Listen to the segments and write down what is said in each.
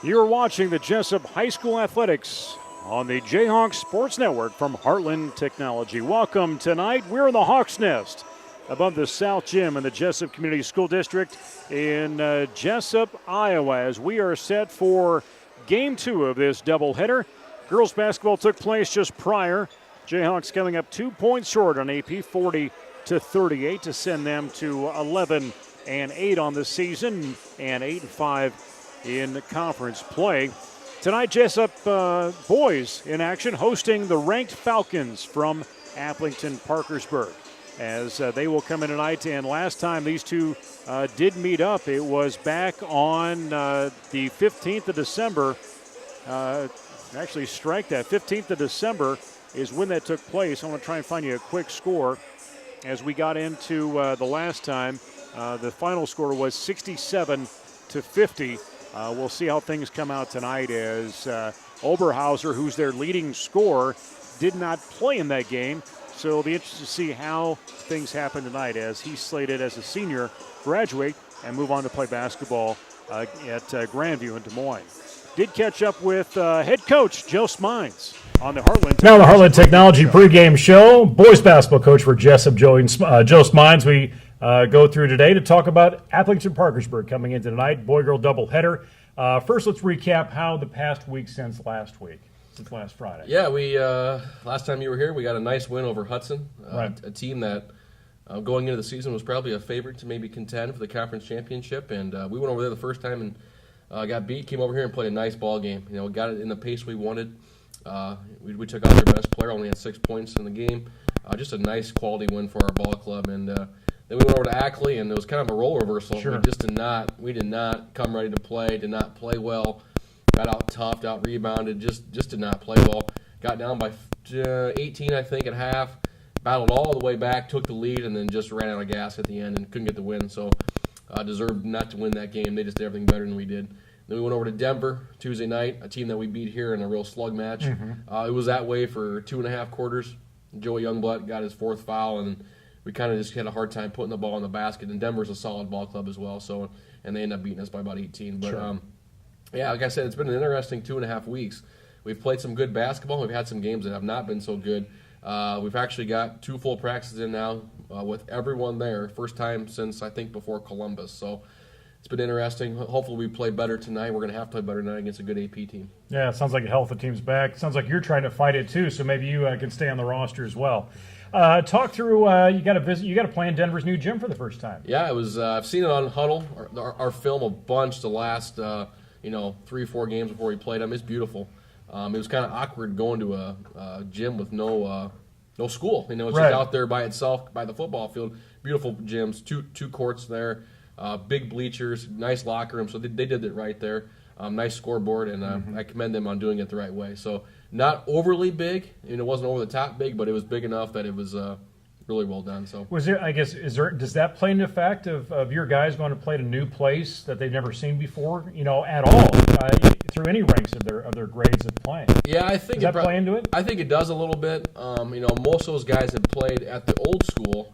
You're watching the Jesup High School Athletics on the J-Hawks Sports Network from Heartland Technology. Welcome tonight. We're in the Hawks Nest above the South Gym in the Jesup Community School District in Jesup, Iowa, as we are set for Game 2 of this doubleheader. Girls basketball took place just prior. Jayhawks coming up 2 points short on AP, 40-38 to send them to 11-8 on the season and 8-5 in conference play. Tonight, Jesup boys in action, hosting the ranked Falcons from Applington Parkersburg, as they will come in tonight. And last time these two did meet up, it was back on the 15th of December. Actually, strike that. 15th of December is when that took place. I'm going to try and find you a quick score. As we got into the last time, the final score was 67-50. We'll see how things come out tonight, as Oberhauser, who's their leading scorer, did not play in that game. So it'll be interesting to see how things happen tonight, as he's slated as a senior, graduate, and move on to play basketball at Grandview in Des Moines. Did catch up with head coach Joe Smines on the Heartland. Now the Heartland Technology pregame show. Boys basketball coach for Jesup, Joe Smines. We go through today to talk about Applington Parkersburg coming into tonight. Boy-girl doubleheader. First, let's recap how the past week since last Friday. Yeah, we last time you were here, we got a nice win over Hudson, right. A team that going into the season was probably a favorite to maybe contend for the conference championship. And we went over there the first time and got beat. Came over here and played a nice ball game. You know, got it in the pace we wanted. We took out their best player, only had 6 points in the game. Just a nice quality win for our ball club. And then we went over to Ackley, and it was kind of a role reversal. Sure. We did not come ready to play. Did not play well. Got out toughed, out rebounded. Just did not play well. Got down by 18, I think, at half. Battled all the way back, took the lead, and then just ran out of gas at the end and couldn't get the win. So deserved not to win that game. They just did everything better than we did. Then we went over to Denver Tuesday night, a team that we beat here in a real slug match. Mm-hmm. It was that way for 2.5 quarters. Joey Youngblood got his 4th foul, and we kind of just had a hard time putting the ball in the basket. And Denver's a solid ball club as well, and they ended up beating us by about 18. But sure. Yeah, like I said, it's been an interesting 2.5 weeks. We've played some good basketball. We've had some games that have not been so good. We've actually got 2 full practices in now with everyone there. First time since, I think, before Columbus. So it's been interesting. Hopefully we play better tonight. We're going to have to play better tonight against a good AP team. Yeah, it sounds like a hell of a team's back. It sounds like you're trying to fight it too, so maybe you can stay on the roster as well. Talk through. You got to play in Denver's new gym for the first time. Yeah, it was. I've seen it on Huddle, our film a bunch the last 3 or 4 games before we played them. It's beautiful. It was kind of awkward going to a gym with no school. It's right. just out there by itself by the football field. Beautiful gyms, two courts there, big bleachers, nice locker room. So they did it right there. Nice scoreboard, and I commend them on doing it the right way. So not overly big, it wasn't over the top big, but it was big enough that it was really well done. So was there? I guess does that play into the fact of your guys going to play at a new place that they've never seen before? At all through any ranks of their grades of playing. Yeah, I think does that play into it? I think it does a little bit. Most of those guys had played at the old school,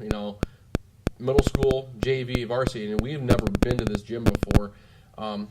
middle school, JV, varsity, and we've never been to this gym before.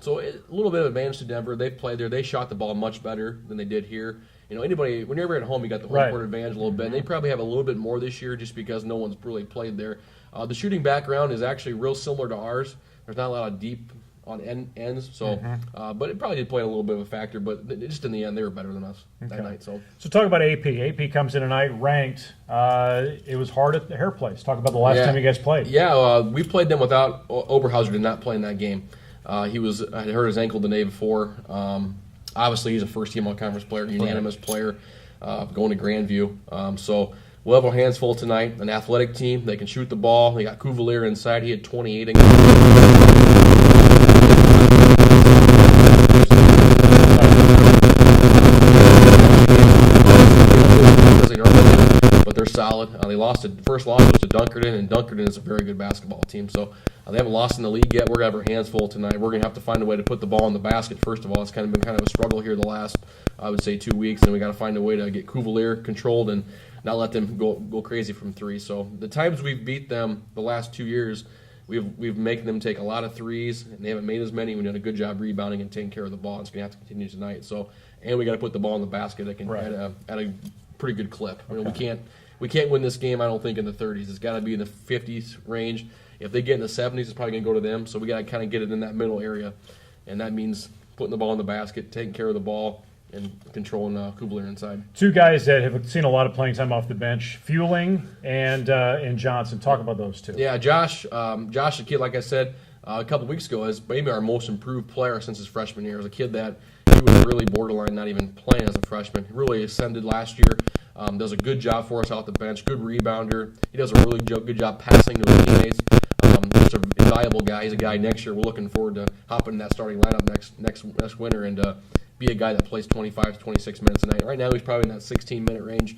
So a little bit of advantage to Denver. They've played there. They shot the ball much better than they did here. Anybody, when you're ever at home, you got the home court advantage a little bit. And they probably have a little bit more this year just because no one's really played there. The shooting background is actually real similar to ours. There's not a lot of deep on ends, so but it probably did play a little bit of a factor. But just in the end, they were better than us that night. So talk about AP. AP comes in tonight ranked. It was hard at the Hair Place. Talk about the last time you guys played. Yeah, we played them without Oberhauser. Did not play in that game. I had hurt his ankle the day before. Obviously, he's a first-team all-conference player, unanimous player, going to Grandview. So we'll have our hands full tonight. An athletic team. They can shoot the ball. They got Cuvalier inside. He had 28 but they're solid. They lost. First loss was to Dunkerton, and Dunkerton is a very good basketball team. So they haven't lost in the league yet. We're going to have our hands full tonight. We're going to have to find a way to put the ball in the basket, first of all. It's been kind of a struggle here the last, I would say, 2 weeks. And we got to find a way to get Cuvalier controlled and not let them go crazy from 3. So the times we've beat them the last 2 years, we've making them take a lot of threes, and they haven't made as many. We've done a good job rebounding and taking care of the ball. It's going to have to continue tonight. So, and we got to put the ball in the basket at a pretty good clip. Okay. We can't win this game, I don't think, in the 30s. It's got to be in the 50s range. If they get in the 70s, it's probably going to go to them. So we got to kind of get it in that middle area, and that means putting the ball in the basket, taking care of the ball, and controlling Kubler inside. Two guys that have seen a lot of playing time off the bench, Fueling and Johnson. Talk about those two. Yeah, Josh, a kid, like I said a couple weeks ago, is maybe our most improved player since his freshman year. He was a kid that he was really borderline not even playing as a freshman. He really ascended last year. Does a good job for us off the bench, good rebounder. He does a really good job passing to his teammates. Just an invaluable guy. He's a guy next year we're looking forward to hopping in that starting lineup next winter and be a guy that plays 25 to 26 minutes a night. Right now he's probably in that 16-minute range.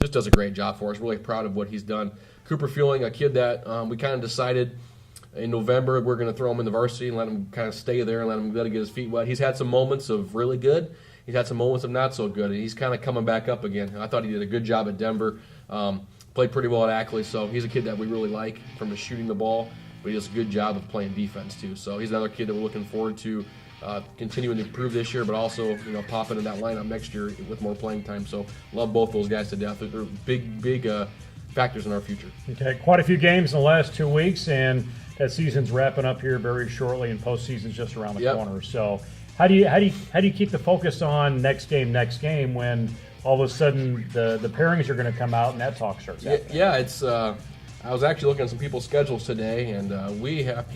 Just does a great job for us. Really proud of what he's done. Cooper Fueling, a kid that we kind of decided in November we're going to throw him in the varsity and let him kind of stay there and let him get his feet wet. He's had some moments of really good. He's had some moments of not so good, and he's kind of coming back up again. I thought he did a good job at Denver. Played pretty well at Ackley, so he's a kid that we really like from his shooting the ball, but he does a good job of playing defense too. So he's another kid that we're looking forward to continuing to improve this year, but also pop into that lineup next year with more playing time. So love both those guys to death. They're big factors in our future. Okay, quite a few games in the last 2 weeks, and that season's wrapping up here very shortly, and postseason's just around the corner. So how do you keep the focus on next game when all of a sudden the pairings are going to come out and that talk starts happening? Yeah, it's. I was actually looking at some people's schedules today, and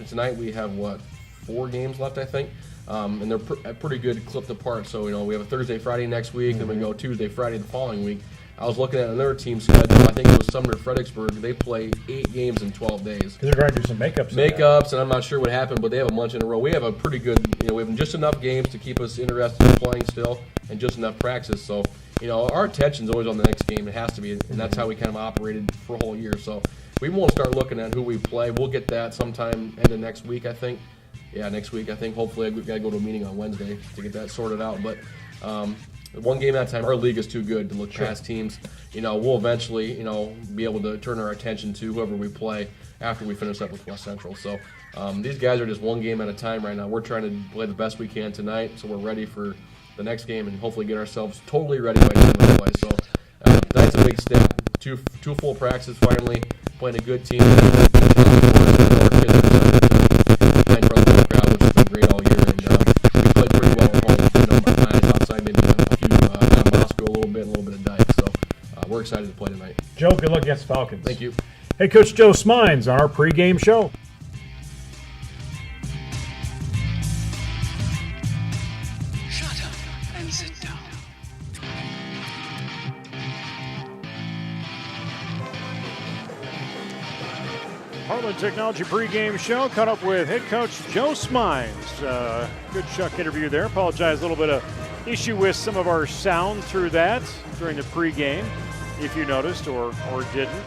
tonight we have 4 games left, I think, and they're pretty good clipped apart. So we have a Thursday, Friday next week, then we go Tuesday, Friday the following week. I was looking at another team's schedule. I think it was Sumner Fredericksburg. They play 8 games in 12 days. Because they're going to do some makeups, and I'm not sure what happened, but they have a bunch in a row. We have a pretty good. We have just enough games to keep us interested in playing still, and just enough practice. So our attention's always on the next game. It has to be, and that's how we kind of operated for a whole year. So we won't start looking at who we play. We'll get that sometime end of next week, I think. Yeah, next week, I think. Hopefully, we've got to go to a meeting on Wednesday to get that sorted out. But one game at a time. Our league is too good to look past teams. We'll eventually, be able to turn our attention to whoever we play after we finish up with West Central. So these guys are just one game at a time right now. We're trying to play the best we can tonight, so we're ready for the next game and hopefully get ourselves totally ready by the end of the play. So tonight's a big step. Two full practices finally, playing a good team. Playing in front of the crowd, which has been great all year, and we played pretty well at home. Outside maybe a few down Moscow, a little bit of Dyke. So we're excited to play tonight. Joe, good luck against the Falcons. Thank you. Hey, Coach Joe Smines on our pregame show. Shut up and sit down. Heartland Technology pregame show. Caught up with head coach Joe Smines. Good Chuck interview there. Apologize, a little bit of issue with some of our sound through that during the pregame, if you noticed or didn't.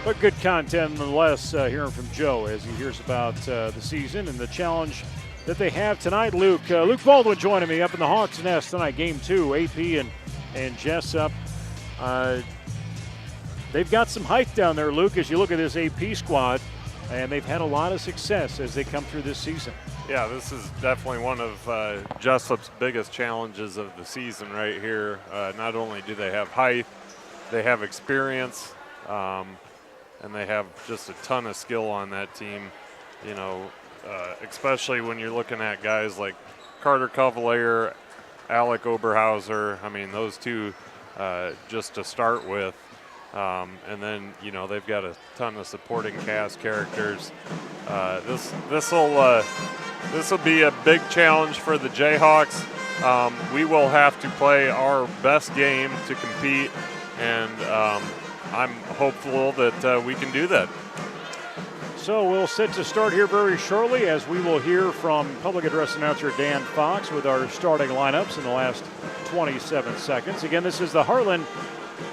But good content nonetheless, hearing from Joe as he hears about the season and the challenge that they have tonight. Luke Baldwin joining me up in the Hawks Nest tonight, game 2, AP and Jesup. They've got some height down there, Luke, as you look at this AP squad, and they've had a lot of success as they come through this season. Yeah, this is definitely one of Jesup's biggest challenges of the season right here. Not only do they have height, they have experience, and they have just a ton of skill on that team, especially when you're looking at guys like Carter Cavalier, Alec Oberhauser. I mean, those two just to start with. And then, they've got a ton of supporting cast characters. This will be a big challenge for the Jayhawks. We will have to play our best game to compete, and I'm hopeful that we can do that. So we'll set to start here very shortly as we will hear from public address announcer Dan Fox with our starting lineups in the last 27 seconds. Again, this is the Heartland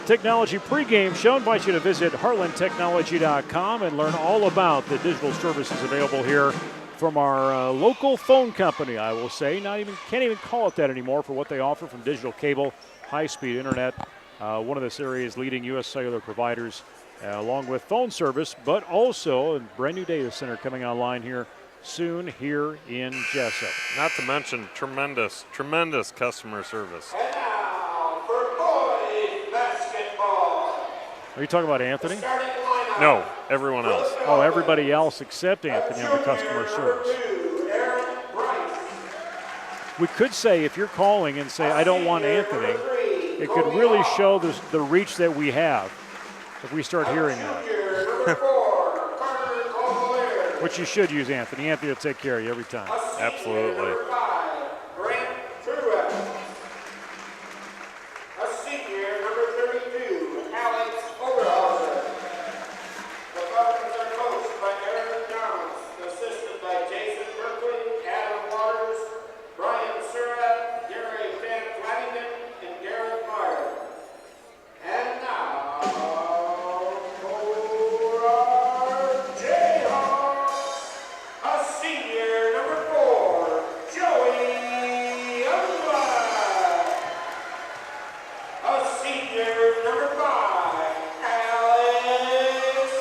Technology pregame show. I invite you to visit heartlandtechnology.com and learn all about the digital services available here from our local phone company, I will say. Can't even call it that anymore for what they offer from digital cable, high-speed internet. One of this area's leading U.S. cellular providers along with phone service, but also a brand new data center coming online here soon here in Jesup. Not to mention tremendous customer service. And now for boys basketball. Are you talking about Anthony? Starting lineup. No, everyone else. Oh, everybody else except Anthony on the customer service. We could say if you're calling and say, I don't want Anthony, it could really show the reach that we have if we start hearing that. Which you should use Anthony. Anthony will take care of you every time. Absolutely. A senior, number 32, Alex Oberhauser. The Falcons are coached by Aaron Jones, assisted by Jason Berkeley, Adam Waters, Brian Surratt, Gary Van Flanagan, and Garrett Meyer. And now, for our Jayhawks, a senior, number 4, Joey Youngblood. A senior, number 5, Alex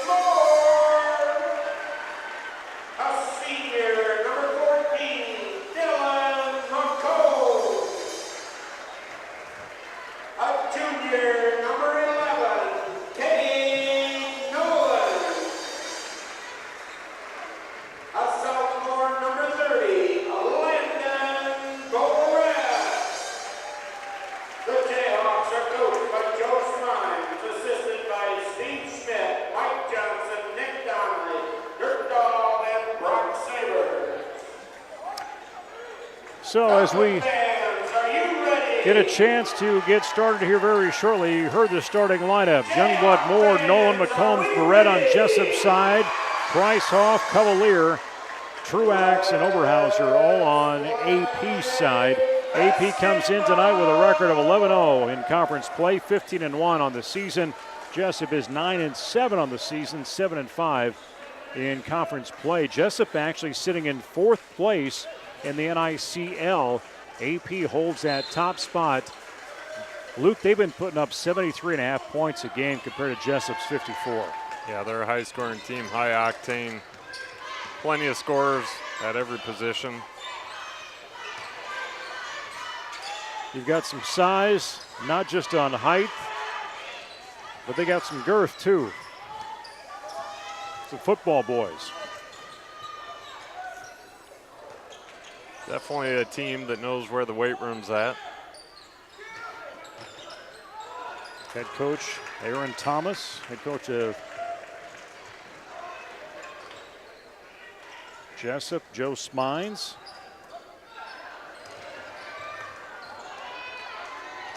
Moore. A senior, number 14, Dylan McCole. A junior, number 11, Kenny Nolan. A sophomore, number 30, Landon Gorett. The Jayhawks are coached by Joe Smimes, assisted by Steve Schmidt, Mike Johnson, Nick Donnelly, Dirk Dahl, and Brock Saber. So as we Fans, are you ready? get a chance to get started here very shortly, you heard the starting lineup. Youngblood, Moore, Nolan, McCombs, Barrett on Jesup's side, Price, Hoff, Cavalier, Truax, and Oberhauser all on AP's side. AP comes in tonight with a record of 11-0 in conference play, 15-1 on the season. Jesup is 9-7 on the season, 7-5 in conference play. Jesup actually sitting in 4th place in the NICL. AP holds that top spot. Luke, they've been putting up 73.5 points a game compared to Jesup's 54. Yeah, they're a high-scoring team, high octane, plenty of scorers at every position. You've got some size, not just on height, but they got some girth too. Some football boys. Definitely a team that knows where the weight room's at. Head coach Aaron Thomas, head coach of Jesup, Joe Smines.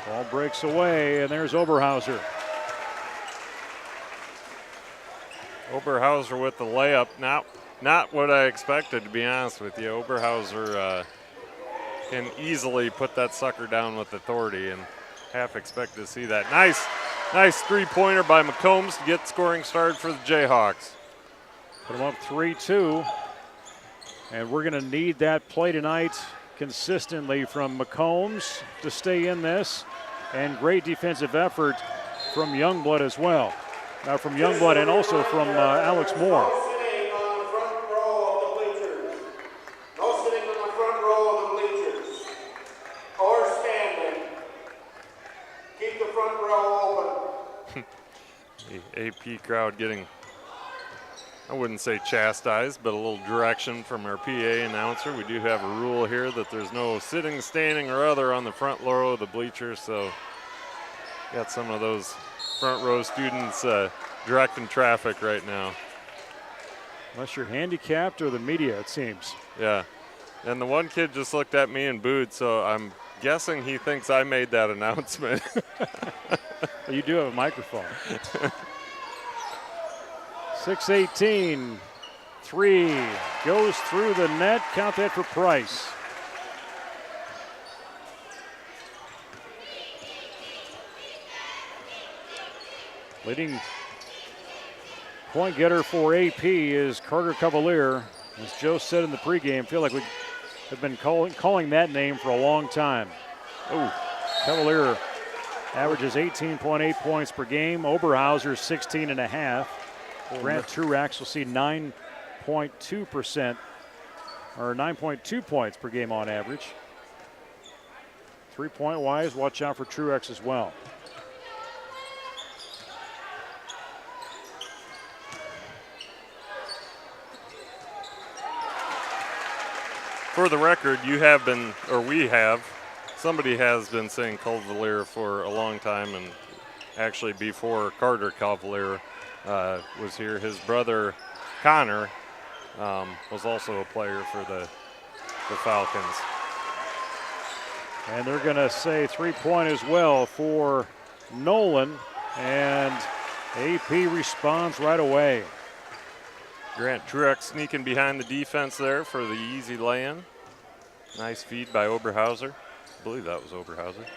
Ball breaks away, and there's Oberhauser. Oberhauser with the layup. Not what I expected, to be honest with you. Oberhauser can easily put that sucker down with authority, and half expect to see that. Nice three-pointer by McCombs to get scoring started for the Jayhawks. Put them up 3-2. And we're going to need that play tonight consistently from McCombs to stay in this. And great defensive effort from Youngblood as well. From Youngblood and also from Alex Moore. No sitting on the front row of the bleachers. No sitting on the front row of the bleachers. Or standing. Keep the front row open. The AP crowd getting, I wouldn't say chastised, but a little direction from our PA announcer. We do have a rule here that there's no sitting, standing, or other on the front row of the bleachers, so got some of those front row students directing traffic right now. Unless you're handicapped or the media, it seems. Yeah, and the one kid just looked at me and booed, so I'm guessing he thinks I made that announcement. You do have a microphone. 6:18, 3 goes through the net. Count that for Price. Leading point getter for AP is Carter Cavalier. As Joe said in the pregame, feel like we have been calling that name for a long time. Oh, Cavalier averages 18.8 points per game. Oberhauser 16.5. Grant Truax will see 9.2% or 9.2 points per game on average. 3-point wise, watch out for Truex as well. For the record, you have been, or we have, somebody has been saying Cavalier for a long time, and actually before Carter Cavalier was here, his brother Connor was also a player for the Falcons. And they're going to say 3-point as well for Nolan, and AP responds right away. Grant Truex sneaking behind the defense there for the easy lay-in. Nice feed by Oberhauser. I believe that was Oberhauser.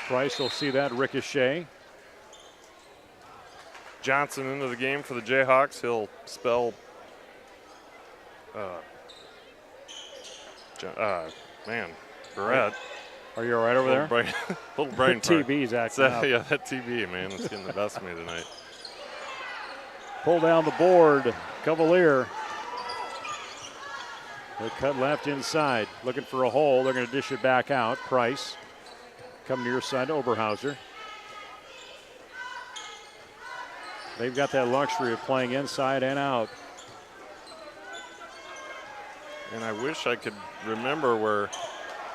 Price will see that ricochet. Johnson into the game for the Jayhawks. He'll spell Barrett. Are you all right over there? Little brain fart. TV's acting up. Yeah, that TV, man, it's getting the best of me tonight. Pull down the board. Cavalier. They cut left inside. Looking for a hole. They're going to dish it back out. Price. Come near side to Oberhauser. They've got that luxury of playing inside and out. And I wish I could remember where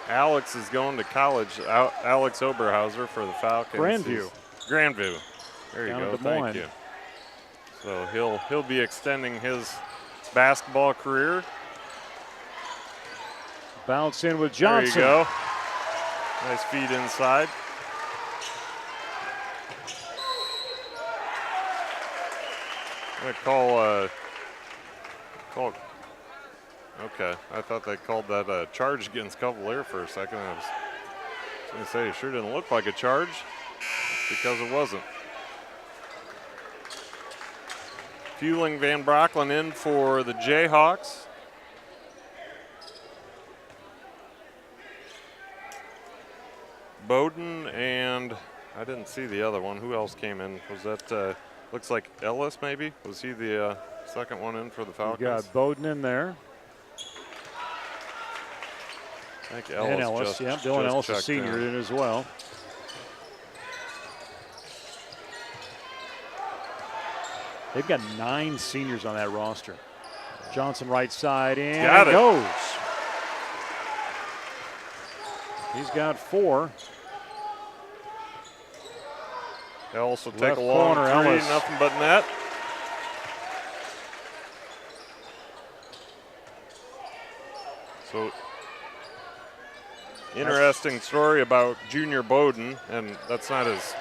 Alex is going to college. Alex Oberhauser for the Falcons. Grandview. There you go. Thank you. So he'll be extending his basketball career. Bounce in with Johnson. There you go. Nice feed inside. I'm going to call. Okay, I thought they called that a charge against Cavalier for a second. I was going to say it sure didn't look like a charge because it wasn't. Fueling Van Brocklin in for the Jayhawks. Bowden and I didn't see the other one. Who else came in? Was that, looks like Ellis maybe? Was he the second one in for the Falcons? You got Bowden in there. I think Ellis. And Ellis, yeah. Dylan Ellis, a senior, in as well. They've got 9 seniors on that roster. Johnson right side, and got it. Goes. He's got 4. Ellis will Left take a long corner, three, Ellis. nothing but net. So, interesting story about Junior Bowden, and that's not his,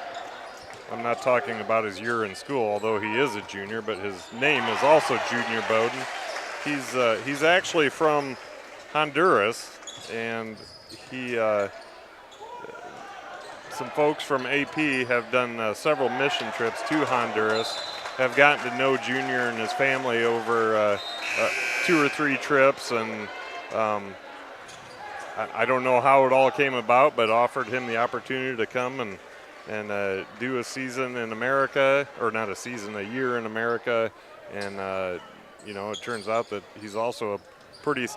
I'm not talking about his year in school, although he is a junior, but his name is also Junior Bowden. He's actually from Honduras, and some folks from AP have done several mission trips to Honduras, have gotten to know Junior and his family over 2 or 3 trips, and I don't know how it all came about, but offered him the opportunity to come and do a season in America, or not a season, a year in America, and it turns out that he's also a pretty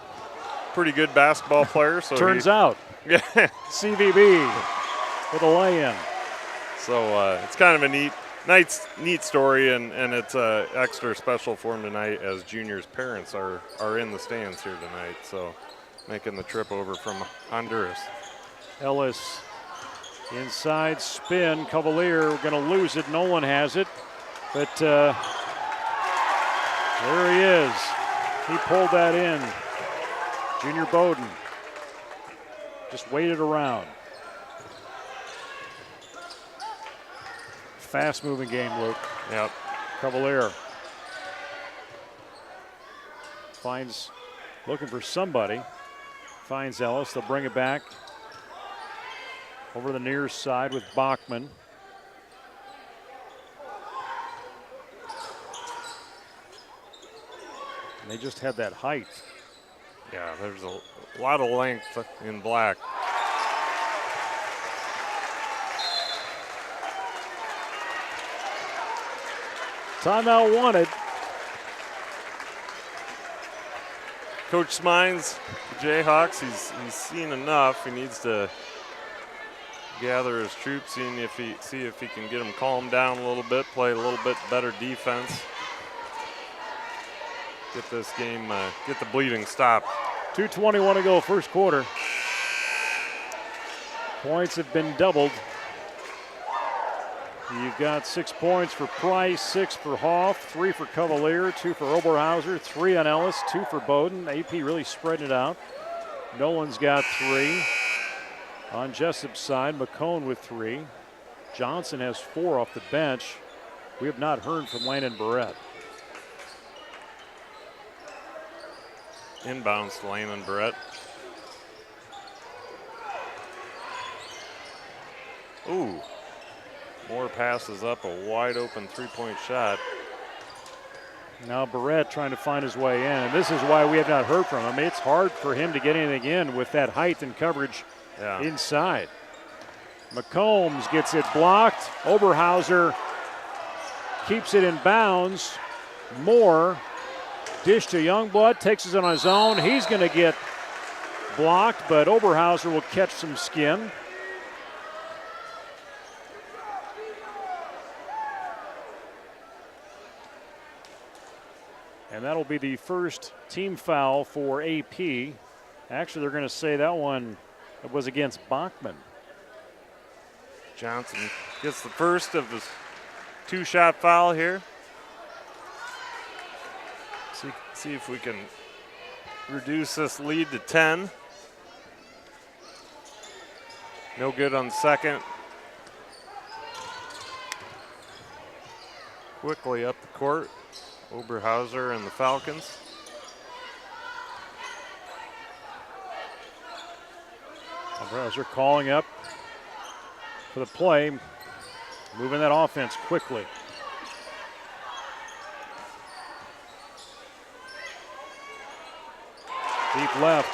good basketball player. So Turns out. Yeah. CVB with a lay-in. So it's kind of a neat story, and it's extra special for him tonight as Junior's parents are in the stands here tonight. So making the trip over from Honduras. Ellis inside spin. Cavalier going to lose it. Nolan has it. But there he is. He pulled that in. Junior Bowden just waited around. Fast-moving game, Luke. Yep. Cavalier looking for somebody. Finds Ellis. They'll bring it back over the near side with Bachman. And they just had that height. Yeah, there's a lot of length in black. Timeout wanted. Coach Smines, the Jayhawks, he's seen enough. He needs to gather his troops, see if he can get them calmed down a little bit, play a little bit better defense. Get this game, get the bleeding stopped. 2:21 to go, first quarter. Points have been doubled. You've got 6 points for Price, 6 for Hoff, 3 for Cavalier, 2 for Oberhauser, 3 on Ellis, 2 for Bowden. AP really spreading it out. Nolan's got 3. On Jesup's side, McCone with 3. Johnson has 4 off the bench. We have not heard from Landon Barrett. Inbounds to Landon Barrett. Ooh. Moore passes up a wide open three-point shot. Now Barrett trying to find his way in, and this is why we have not heard from him. It's hard for him to get anything in with that height and coverage inside. McCombs gets it blocked. Oberhauser keeps it in bounds. Moore, dish to Youngblood, takes it on his own. He's going to get blocked, but Oberhauser will catch some skin. And that'll be the first team foul for AP. Actually, they're going to say that one was against Bachman. Johnson gets the first of his 2-shot foul here. See if we can reduce this lead to 10. No good on the second. Quickly up the court. Oberhauser and the Falcons. Oberhauser calling up for the play, moving that offense quickly. Deep left,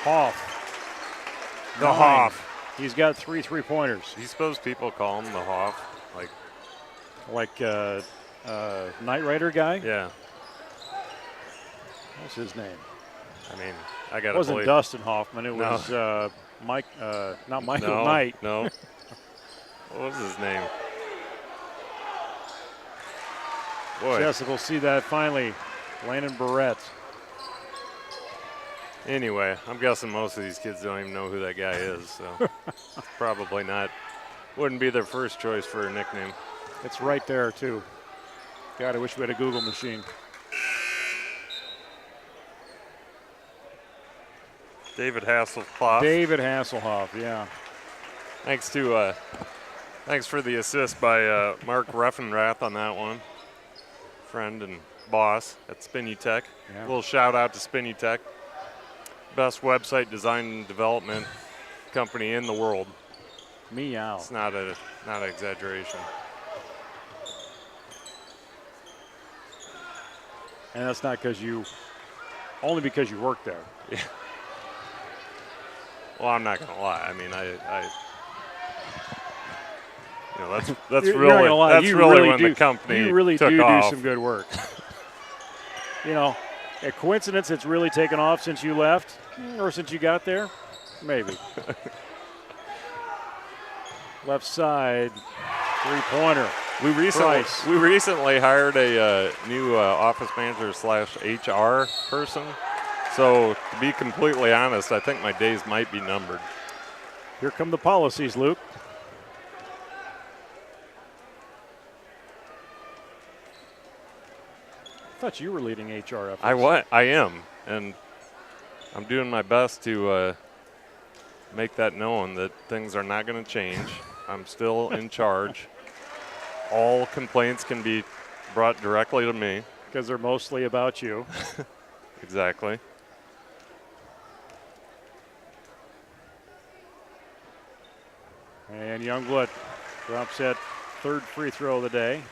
Hoff. The Hoff. He's got 3 3-pointers. Do you suppose people call him the Hoff? Like Knight Rider guy? Yeah. What's his name? I mean, I got to It wasn't believe. Dustin Hoffman. It was Mike, not Michael Knight. No. What was his name? Boy. Jessup will see that finally. Landon Barrett. Anyway, I'm guessing most of these kids don't even know who that guy is, so probably not. Wouldn't be their first choice for a nickname. It's right there, too. God, I wish we had a Google machine. David Hasselhoff. David Hasselhoff, yeah. Thanks for the assist by Mark Reffenrath on that one. Friend and boss at Spinutech. Yeah. A little shout out to Spinutech. Best website design and development company in the world. Meow. It's not an exaggeration. And that's not only because you work there. Yeah. Well, I'm not gonna lie. I mean, that's You're really not gonna lie. that's You really really when do, the company you really took do off. some good work. A coincidence it's really taken off since you left or since you got there? Maybe. Left side, 3-pointer. We Price. recently hired a new office manager / HR person. So to be completely honest, I think my days might be numbered. Here come the policies, Luke. I thought you were leading HR efforts. I am, and I'm doing my best to make that known that things are not going to change. I'm still in charge. All complaints can be brought directly to me. Because they're mostly about you. Exactly. And Youngblood drops that third free throw of the day.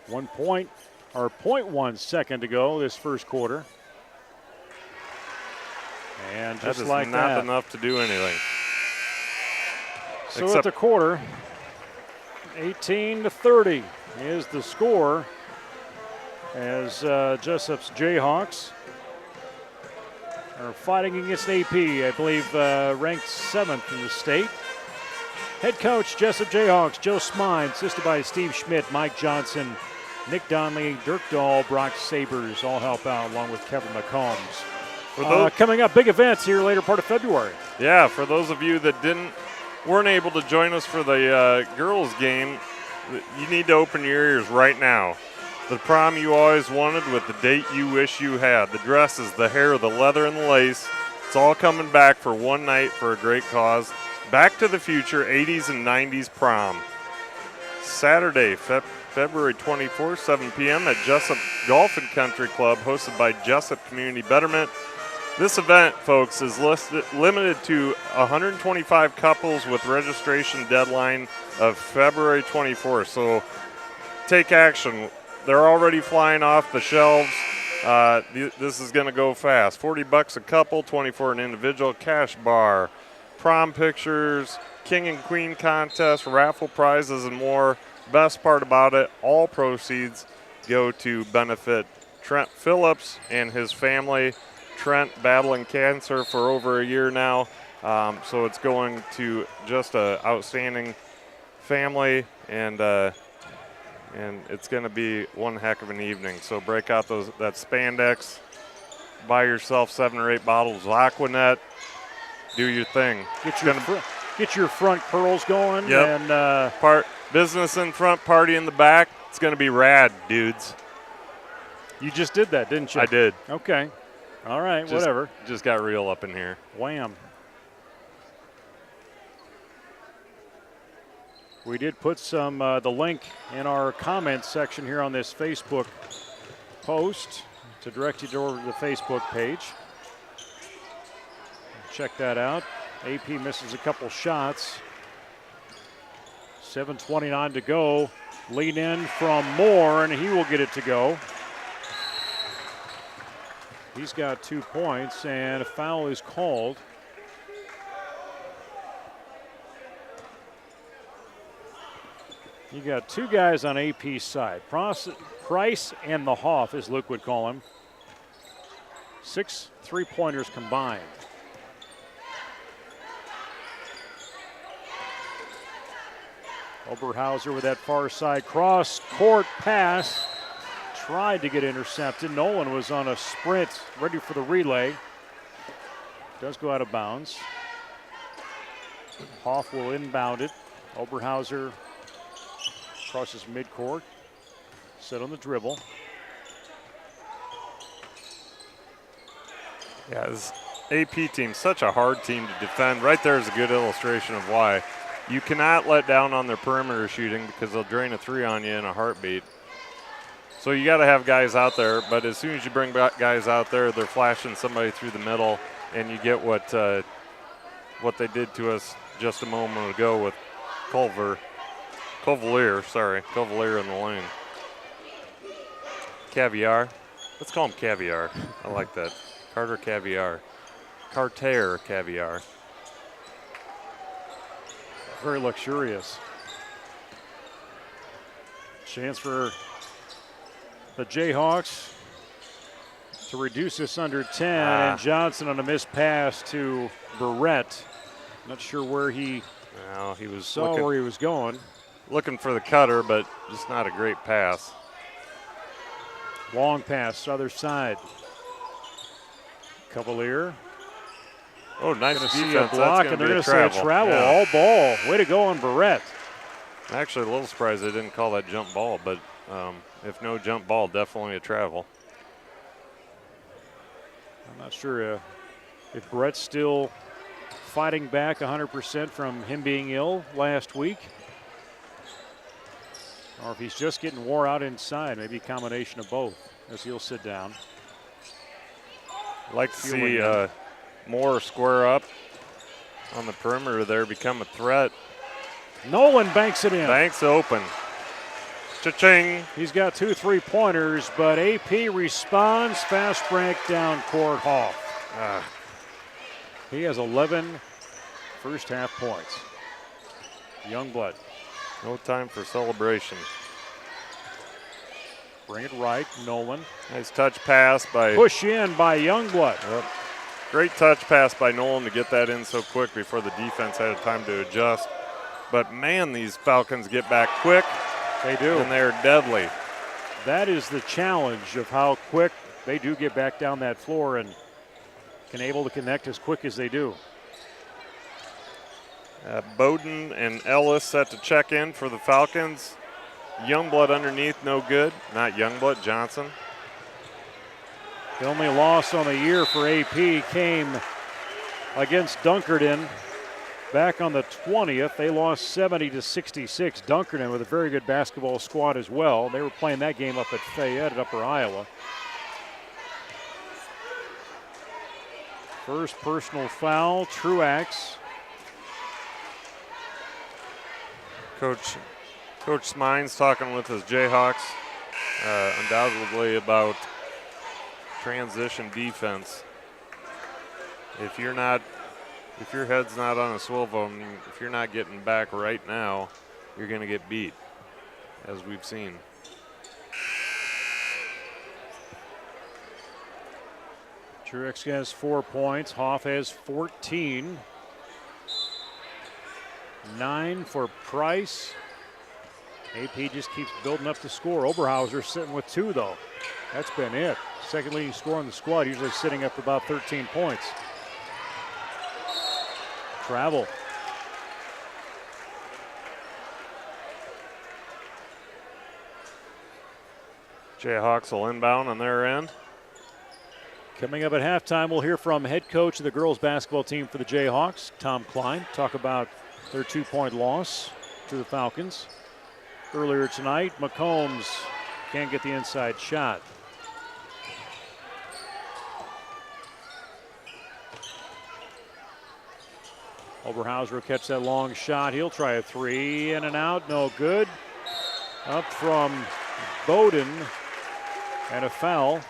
0.1 second to go this first quarter. And just that is like not that. enough to do anything. So at the quarter, 18-30 is the score as Jesup's J-Hawks are fighting against AP, I believe ranked 7th in the state. Head coach Jesup J-Hawks, Joe Smine, assisted by Steve Schmidt, Mike Johnson, Nick Donnelly, Dirk Dahl, Brock Sabers all help out along with Kevin McCombs. Coming up, big events here later part of February. Yeah, for those of you that weren't able to join us for the girls game, you need to open your ears right now. The prom you always wanted with the date you wish you had. The dresses, the hair, the leather, and the lace. It's all coming back for one night for a great cause. Back to the Future 80s and 90s prom. Saturday, February 24th, 7 p.m. at Jesup Golf and Country Club, hosted by Jesup Community Betterment. This event, folks, is limited to 125 couples with registration deadline of February 24th. So take action. They're already flying off the shelves. This is going to go fast. $40 a couple, $24 an individual, cash bar, prom pictures, king and queen contest, raffle prizes, and more. Best part about it, all proceeds go to benefit Trent Phillips and his family. Trent battling cancer for over a year now, so it's going to just an outstanding family, and it's going to be one heck of an evening. So break out that spandex, buy yourself 7 or 8 bottles of Aquanet, do your thing. Get your front curls going. Yep. And business in front, party in the back. It's going to be rad, dudes. You just did that, didn't you? I did. Okay. All right, whatever. Just got real up in here. Wham. We did put the link in our comments section here on this Facebook post to direct you to the Facebook page. Check that out. AP misses a couple shots. 7:29 to go. Lead in from Moore, and he will get it to go. He's got 2 points, and a foul is called. You got 2 guys on AP's side. Price and the Hoff, as Luke would call him. 6 3-pointers combined. Oberhauser with that far side cross-court pass. Tried to get intercepted. Nolan was on a sprint, ready for the relay. Does go out of bounds. Hoff will inbound it. Oberhauser crosses midcourt. Set on the dribble. Yeah, this AP team, such a hard team to defend. Right there is a good illustration of why. You cannot let down on their perimeter shooting because they'll drain a 3 on you in a heartbeat. So you got to have guys out there, but as soon as you bring back guys out there, they're flashing somebody through the middle, and you get what they did to us just a moment ago with Cavalier in the lane. Caviar. Let's call him Caviar. I like that. Carter Caviar. Carter Caviar. Very luxurious. Chance for the Jayhawks to reduce this under 10. And Johnson on a missed pass to Barrett. Not sure where he saw where he was going. Looking for the cutter, but just not a great pass. Long pass, other side. Cavalier. Oh, nice defense. See a block, and they're going to say a travel. Yeah. All ball. Way to go on Barrett. Actually, a little surprised they didn't call that jump ball, but if no jump ball, definitely a travel. I'm not sure if Barrett's still fighting back 100% from him being ill last week, or if he's just getting wore out inside. Maybe a combination of both as he'll sit down. I'd like to see Moore square up on the perimeter there, become a threat. Nolan banks it in. Banks open. Cha-ching. He's got 2 3-pointers, but AP responds. Fast break down court. Hoff. He has 11 first half points. Youngblood. No time for celebration. Bring it right, Nolan. Nice touch pass by. Push in by Youngblood. Yep. Great touch pass by Nolan to get that in so quick before the defense had time to adjust. But man, these Falcons get back quick. They do. And they're deadly. That is the challenge of how quick they do get back down that floor and can able to connect as quick as they do. Bowden and Ellis set to check in for the Falcons. Youngblood underneath, no good. Not Youngblood, Johnson. The only loss on the year for AP came against Dunkerton back on the 20th. They lost 70-66. Dunkerton with a very good basketball squad as well. They were playing that game up at Fayette at Upper Iowa. First personal foul, Truax. Coach Smines talking with his Jayhawks undoubtedly about transition defense. If your head's not on a swivel, and if you're not getting back right now, you're going to get beat, as we've seen. Truax has 4 points. Hoff has 14. 9 for Price. AP just keeps building up the score. Oberhauser sitting with 2, though. That's been it. Second leading scorer on the squad, usually sitting up about 13 points. Travel. Jayhawks will inbound on their end. Coming up at halftime, we'll hear from head coach of the girls basketball team for the Jayhawks, Tom Klein, talk about their 2-point loss to the Falcons. Earlier tonight, McCombs can't get the inside shot. Oberhauser will catch that long shot. He'll try a 3, in and out, no good. Up from Bowden, and a foul.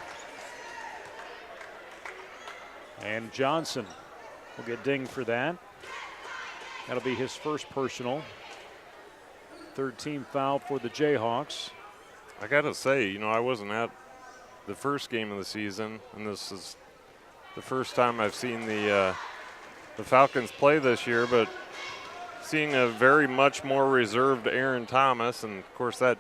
And Johnson will get dinged for that. That'll be his first personal. Third team foul for the Jayhawks. I got to say, I wasn't at the first game of the season, and this is the first time I've seen the Falcons play this year, but seeing a very much more reserved Aaron Thomas, and of course that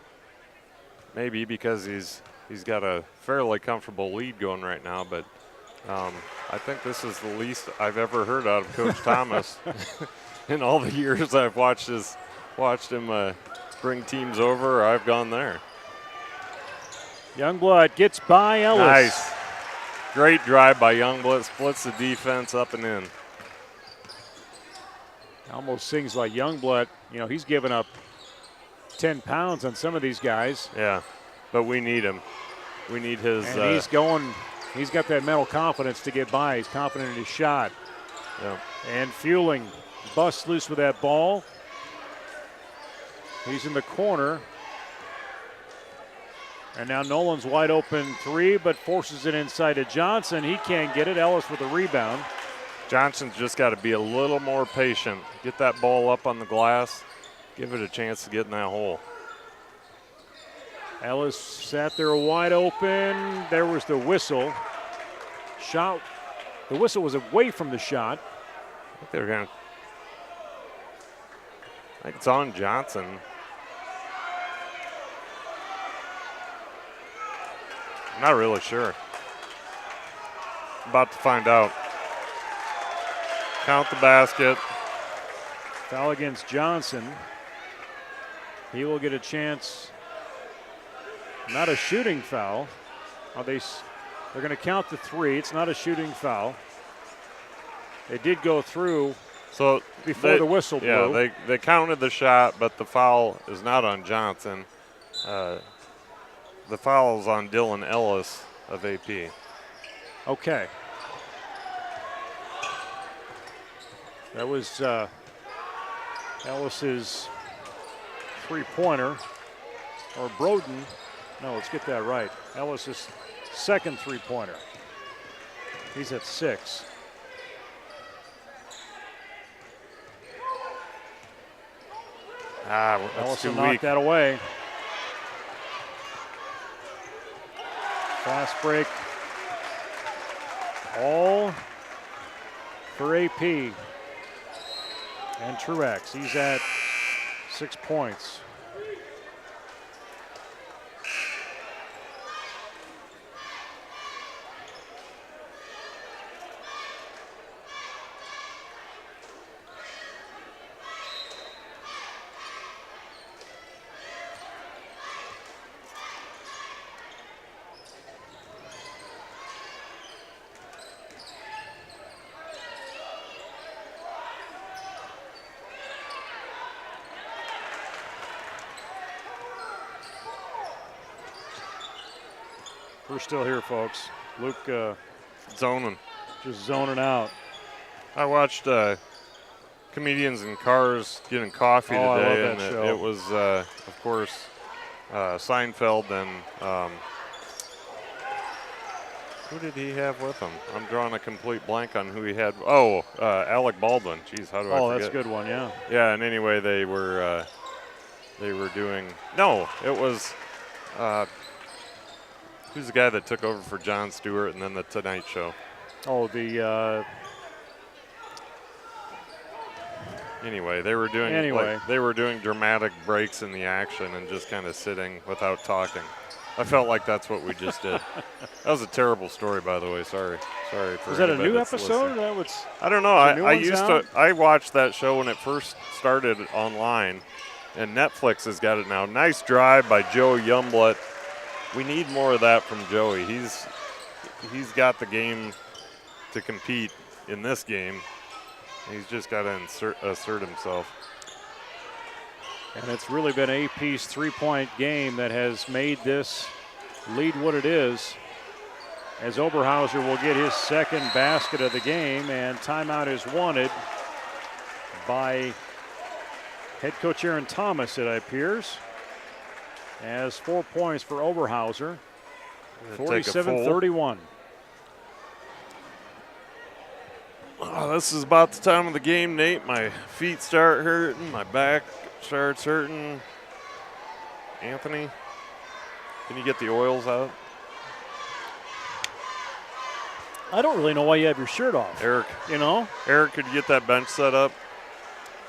may be because he's got a fairly comfortable lead going right now, but I think this is the least I've ever heard out of Coach Thomas in all the years I've watched him bring teams over, or I've gone there. Youngblood gets by Ellis. Nice. Great drive by Youngblood, splits the defense up and in. Almost sings like Youngblood. He's given up 10 pounds on some of these guys. Yeah, but we need him. We need his. And he's got that mental confidence to get by. He's confident in his shot. Yeah. And Fueling busts loose with that ball. He's in the corner. And now Nolan's wide open 3, but forces it inside to Johnson. He can't get it. Ellis with a rebound. Johnson's just got to be a little more patient. Get that ball up on the glass. Give it a chance to get in that hole. Ellis sat there wide open. There was the whistle. Shot. The whistle was away from the shot. I think it's on Johnson. I'm not really sure. About to find out. Count the basket. Foul against Johnson. He will get a chance. Not a shooting foul. They're going to count the 3. It's not a shooting foul. They did go through before the whistle blew. Yeah, they counted the shot, but the foul is not on Johnson. The foul is on Dylan Ellis of AP. Okay. That was Ellis's 3-pointer, or Broden. No, let's get that right. Ellis's second 3-pointer. He's at 6. That's Ellison too knocked weak. that away. Fast break. All for AP. And Truex, he's at 6 points. We're still here, folks. Luke Zoning. just zoning out. I watched Comedians in Cars Getting Coffee Oh, I today, love that and show. it was, of course, Seinfeld and who did he have with him? I'm drawing a complete blank on who he had. Oh, Alec Baldwin. Jeez, how do I Oh, forget? that's a good one, yeah. Yeah, and anyway, they were doing. No, it was. Who's the guy that took over for Jon Stewart and then the Tonight Show? Oh, the Anyway, they were doing they were doing dramatic breaks in the action and just kind of sitting without talking. I felt like that's what we just did. That was a terrible story, by the way. Sorry for. was that a anybody new that's episode? listening. That was I don't know. the new I one's used out? to. I watched that show when it first started online, and Netflix has got it now. Nice drive by Joe Youngblood. We need more of that from Joey. He's got the game to compete in this game. He's just got to assert himself. And it's really been AP's three-point game that has made this lead what it is, as Oberhauser will get his second basket of the game, and timeout is wanted by head coach Aaron Thomas, it appears, as 4 points for Oberhauser, Take a fold. 47-31. Oh, this is about the time of the game, Nate. My feet start hurting. My back starts hurting. Anthony, can you get the oils out? I don't really know why you have your shirt off. Eric, could you get that bench set up?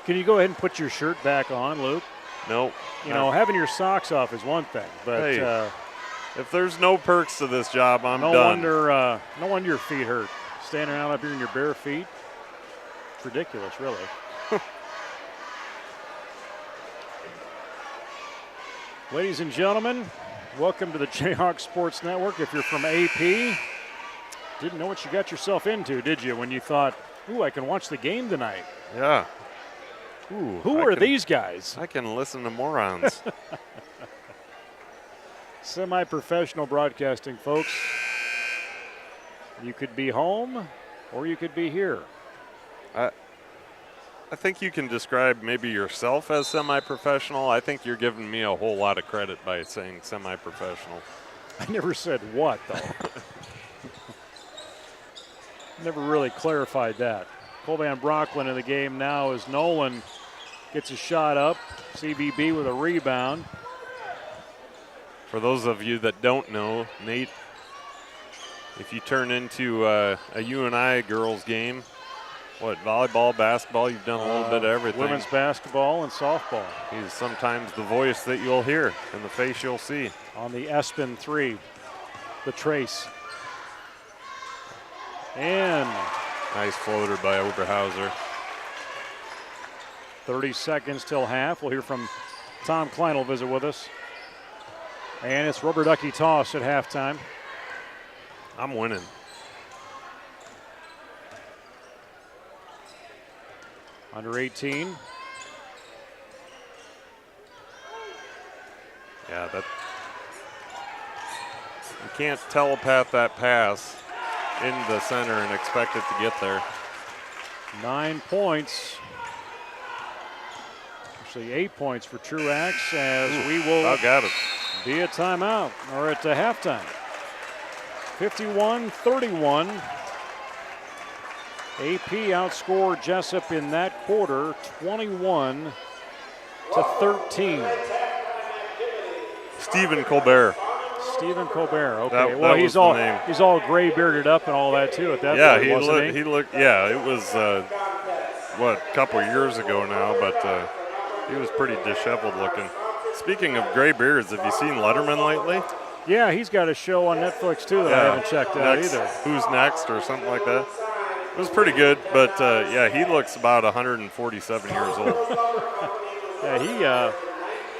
Can you go ahead and put your shirt back on, Luke? Nope. Having your socks off is one thing, but Hey, if there's no perks to this job, I'm no done. wonder your feet hurt. Standing out up here in your bare feet, it's ridiculous, really. Ladies and gentlemen, welcome to the Jayhawk Sports Network. If you're from AP, didn't know what you got yourself into, did you, when you thought, ooh, I can watch the game tonight? Yeah. Ooh, Who are these guys? I can listen to morons. Semi-professional broadcasting, folks. You could be home or you could be here. I think you can describe maybe yourself as semi-professional. I think you're giving me a whole lot of credit by saying semi-professional. I never said what, though. Never really clarified that. Cole Van Brocklin in the game now as Nolan gets a shot up. CBB with a rebound. For those of you that don't know, Nate, if you turn into a UNI girls game, what, volleyball, basketball, you've done a little bit of everything. Women's basketball and softball. He's sometimes the voice that you'll hear and the face you'll see. On the Espen 3, the trace. And Nice floater by Oberhauser. 30 seconds till half. We'll hear from Tom Klein will visit with us. And it's rubber ducky toss at halftime. I'm winning. Under 18. Yeah, that. You can't telepath that pass in the center and expect it to get there. 9 points. Actually, 8 points for Truax, as we will Got it. be at timeout or at halftime. 51-31. AP outscored Jesup in that quarter, 21 to 13. Stephen Colbert. Stephen Colbert. Okay. That well, was he's the all name. he's all gray bearded up and all that too. At that Yeah, point, wasn't he? he looked. Yeah, it was a couple years ago now, but he was pretty disheveled looking. Speaking of gray beards, have you seen Letterman lately? Yeah, he's got a show on Netflix too that I haven't checked out either. Who's Next or something like that. It was pretty good, but yeah, he looks about 147 years old. Yeah,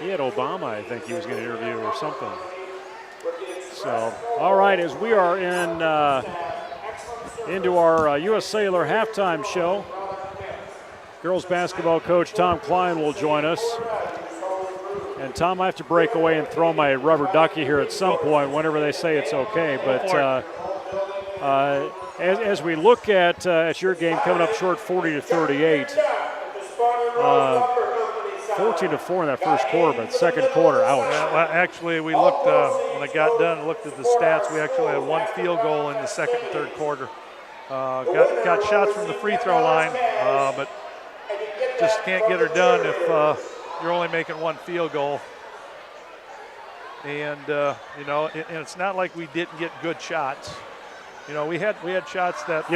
he had Obama, I think he was going to interview or something. So, all right, as we are into our U.S. Cellular halftime show, girls basketball coach Tom Klein will join us. And Tom, I have to break away and throw my rubber ducky here at some point whenever they say it's okay. But as we look at your game coming up short 40-38, 14-4 in that first quarter, but second quarter, ouch. Well, actually, we looked, when I got done and looked at the stats, we actually had one field goal in the second and third quarter. Got shots from the free throw line, but just can't get her done if you're only making one field goal. And, and it's not like we didn't get good shots. We had shots that,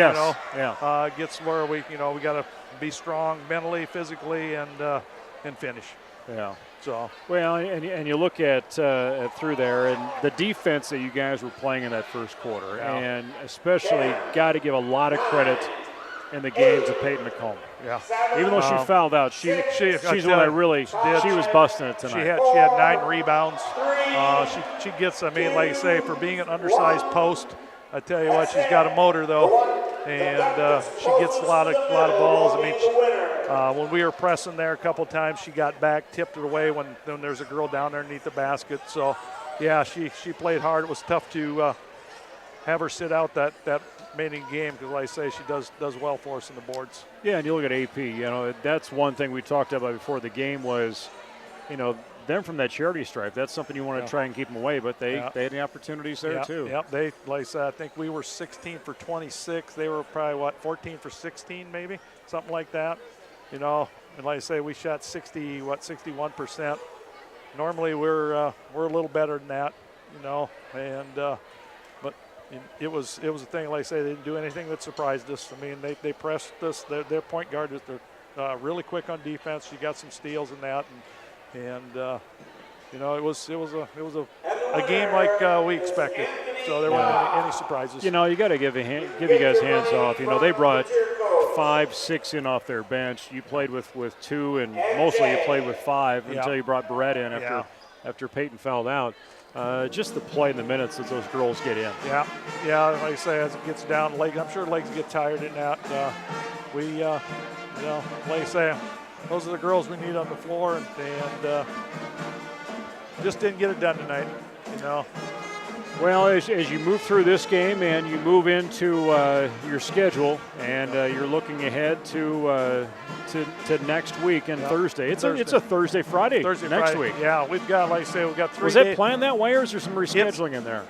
gets where we got to be strong mentally, physically, and finish. Yeah. So. Well, and you look at through there, and the defense that you guys were playing in that first quarter, and especially got to give a lot of credit in the games of Peyton McComb. Yeah. Even though she fouled out, she's the one that really she was busting it tonight. She had 9 rebounds. She gets, like you say, for being an undersized post, I tell you what, she's got a motor though, and she gets a lot of balls. I mean, when we were pressing there a couple times, she got back, tipped it away when there's a girl down there underneath the basket. So, yeah, she played hard. It was tough to have her sit out that remaining game because, like I say, she does well for us in the boards. Yeah, and you look at AP. That's one thing we talked about before the game was, them from that charity stripe. That's something you want to try and keep them away, but they had the opportunities there too. Yep, they, like I said, I think we were 16 for 26. They were probably 14 for 16 maybe, something like that. And like I say, we shot 61%. Normally we're a little better than that, but it was a thing. Like I say, they didn't do anything that surprised us. I mean, they pressed us. Their point guard is really quick on defense. She got some steals in that, and it was a game like we expected. So there weren't any surprises. You got to give you guys hands off. They brought 5, 6 in off their bench. You played with 2, and mostly you played with 5 until you brought Barrett in after Peyton fouled out. Just the play in the minutes that those girls get in. Yeah. Like I say, as it gets down, I'm sure legs get tired in that. Like I say, those are the girls we need on the floor, and just didn't get it done tonight. Well, as you move through this game and you move into your schedule, and you're looking ahead to next week and Thursday. It's a Thursday-Friday next week. Yeah, we've got, like I say, we've got 3 Was that planned that way, or is there some rescheduling in there?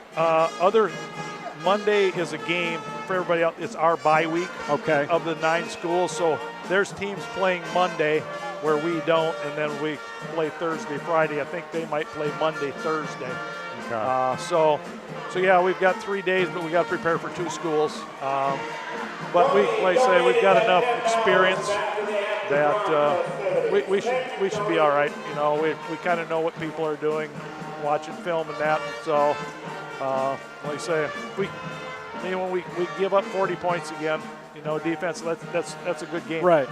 Monday is a game for everybody else. It's our bye week of the 9 schools. So there's teams playing Monday where we don't, and then we play Thursday, Friday. I think they might play Monday, Thursday. So yeah, we've got 3 days, but we got to prepare for 2 schools. But like I say, we've got enough experience that we should be all right. We kind of know what people are doing, watching film and that. So like I say, when we give up 40 points again, defense, that's a good game. Right.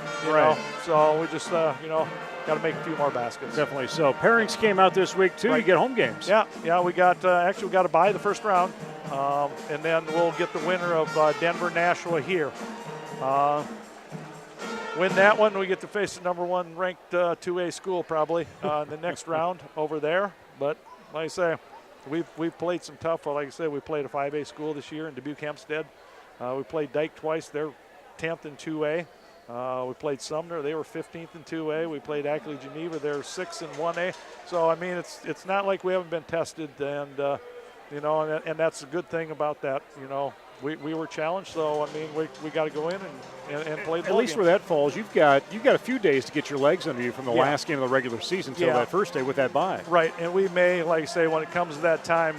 So we just got to make a few more baskets. Definitely. So pairings came out this week too. You get home games. Yeah. We got we got to buy the first round, and then we'll get the winner of Denver Nashua here. Win that one, we get to face the number 1 ranked 2A school probably in the next round over there. But like I say, we've played some tough. Like I said, we played a 5A school this year in Dubuque Hempstead. We played Dyke twice. They're 10th in 2A. We played Sumner. They were 15th in 2A. We played Ackley Geneva. They're 6th in 1A. So, I mean, it's not like we haven't been tested. And, and that's a good thing about that, we were challenged. So I mean, we got to go in and play the At ball least game. where that falls, you've got a few days to get your legs under you from the last game of the regular season till that first day with that bye. Right, and we may, like I say, when it comes to that time,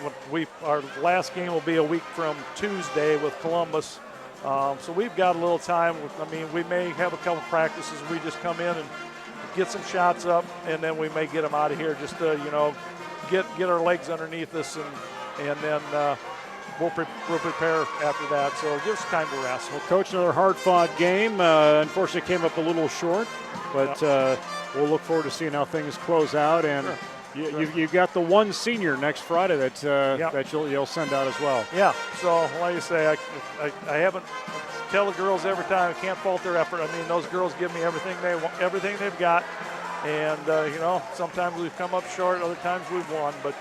our last game will be a week from Tuesday with Columbus. So we've got a little time. I mean, we may have a couple practices. We just come in and get some shots up, and then we may get them out of here just to, get our legs underneath us, and then we'll prepare after that. So give us time to rest. Well, Coach, another hard-fought game. Unfortunately, came up a little short, but we'll look forward to seeing how things close out. And you've got the one senior next Friday that you'll send out as well. Yeah. So like I say, I haven't tell the girls every time I can't fault their effort. I mean, those girls give me everything they want, everything they've got, and sometimes we've come up short, other times we've won. But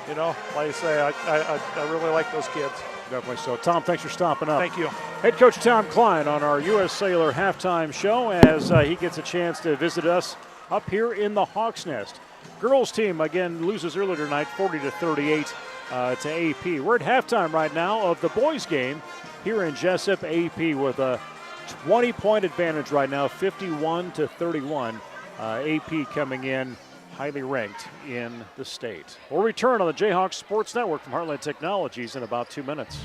like I say, I really like those kids. Definitely so. Tom, thanks for stopping up. Thank you. Head Coach Tom Klein on our U.S. Sailor halftime show as he gets a chance to visit us up here in the Hawks Nest. Girls team, again, loses earlier tonight, 40-38 to AP. We're at halftime right now of the boys game here in Jesup. AP with a 20-point advantage right now, 51-31. AP coming in highly ranked in the state. We'll return on the J-Hawks Sports Network from Heartland Technologies in about 2 minutes.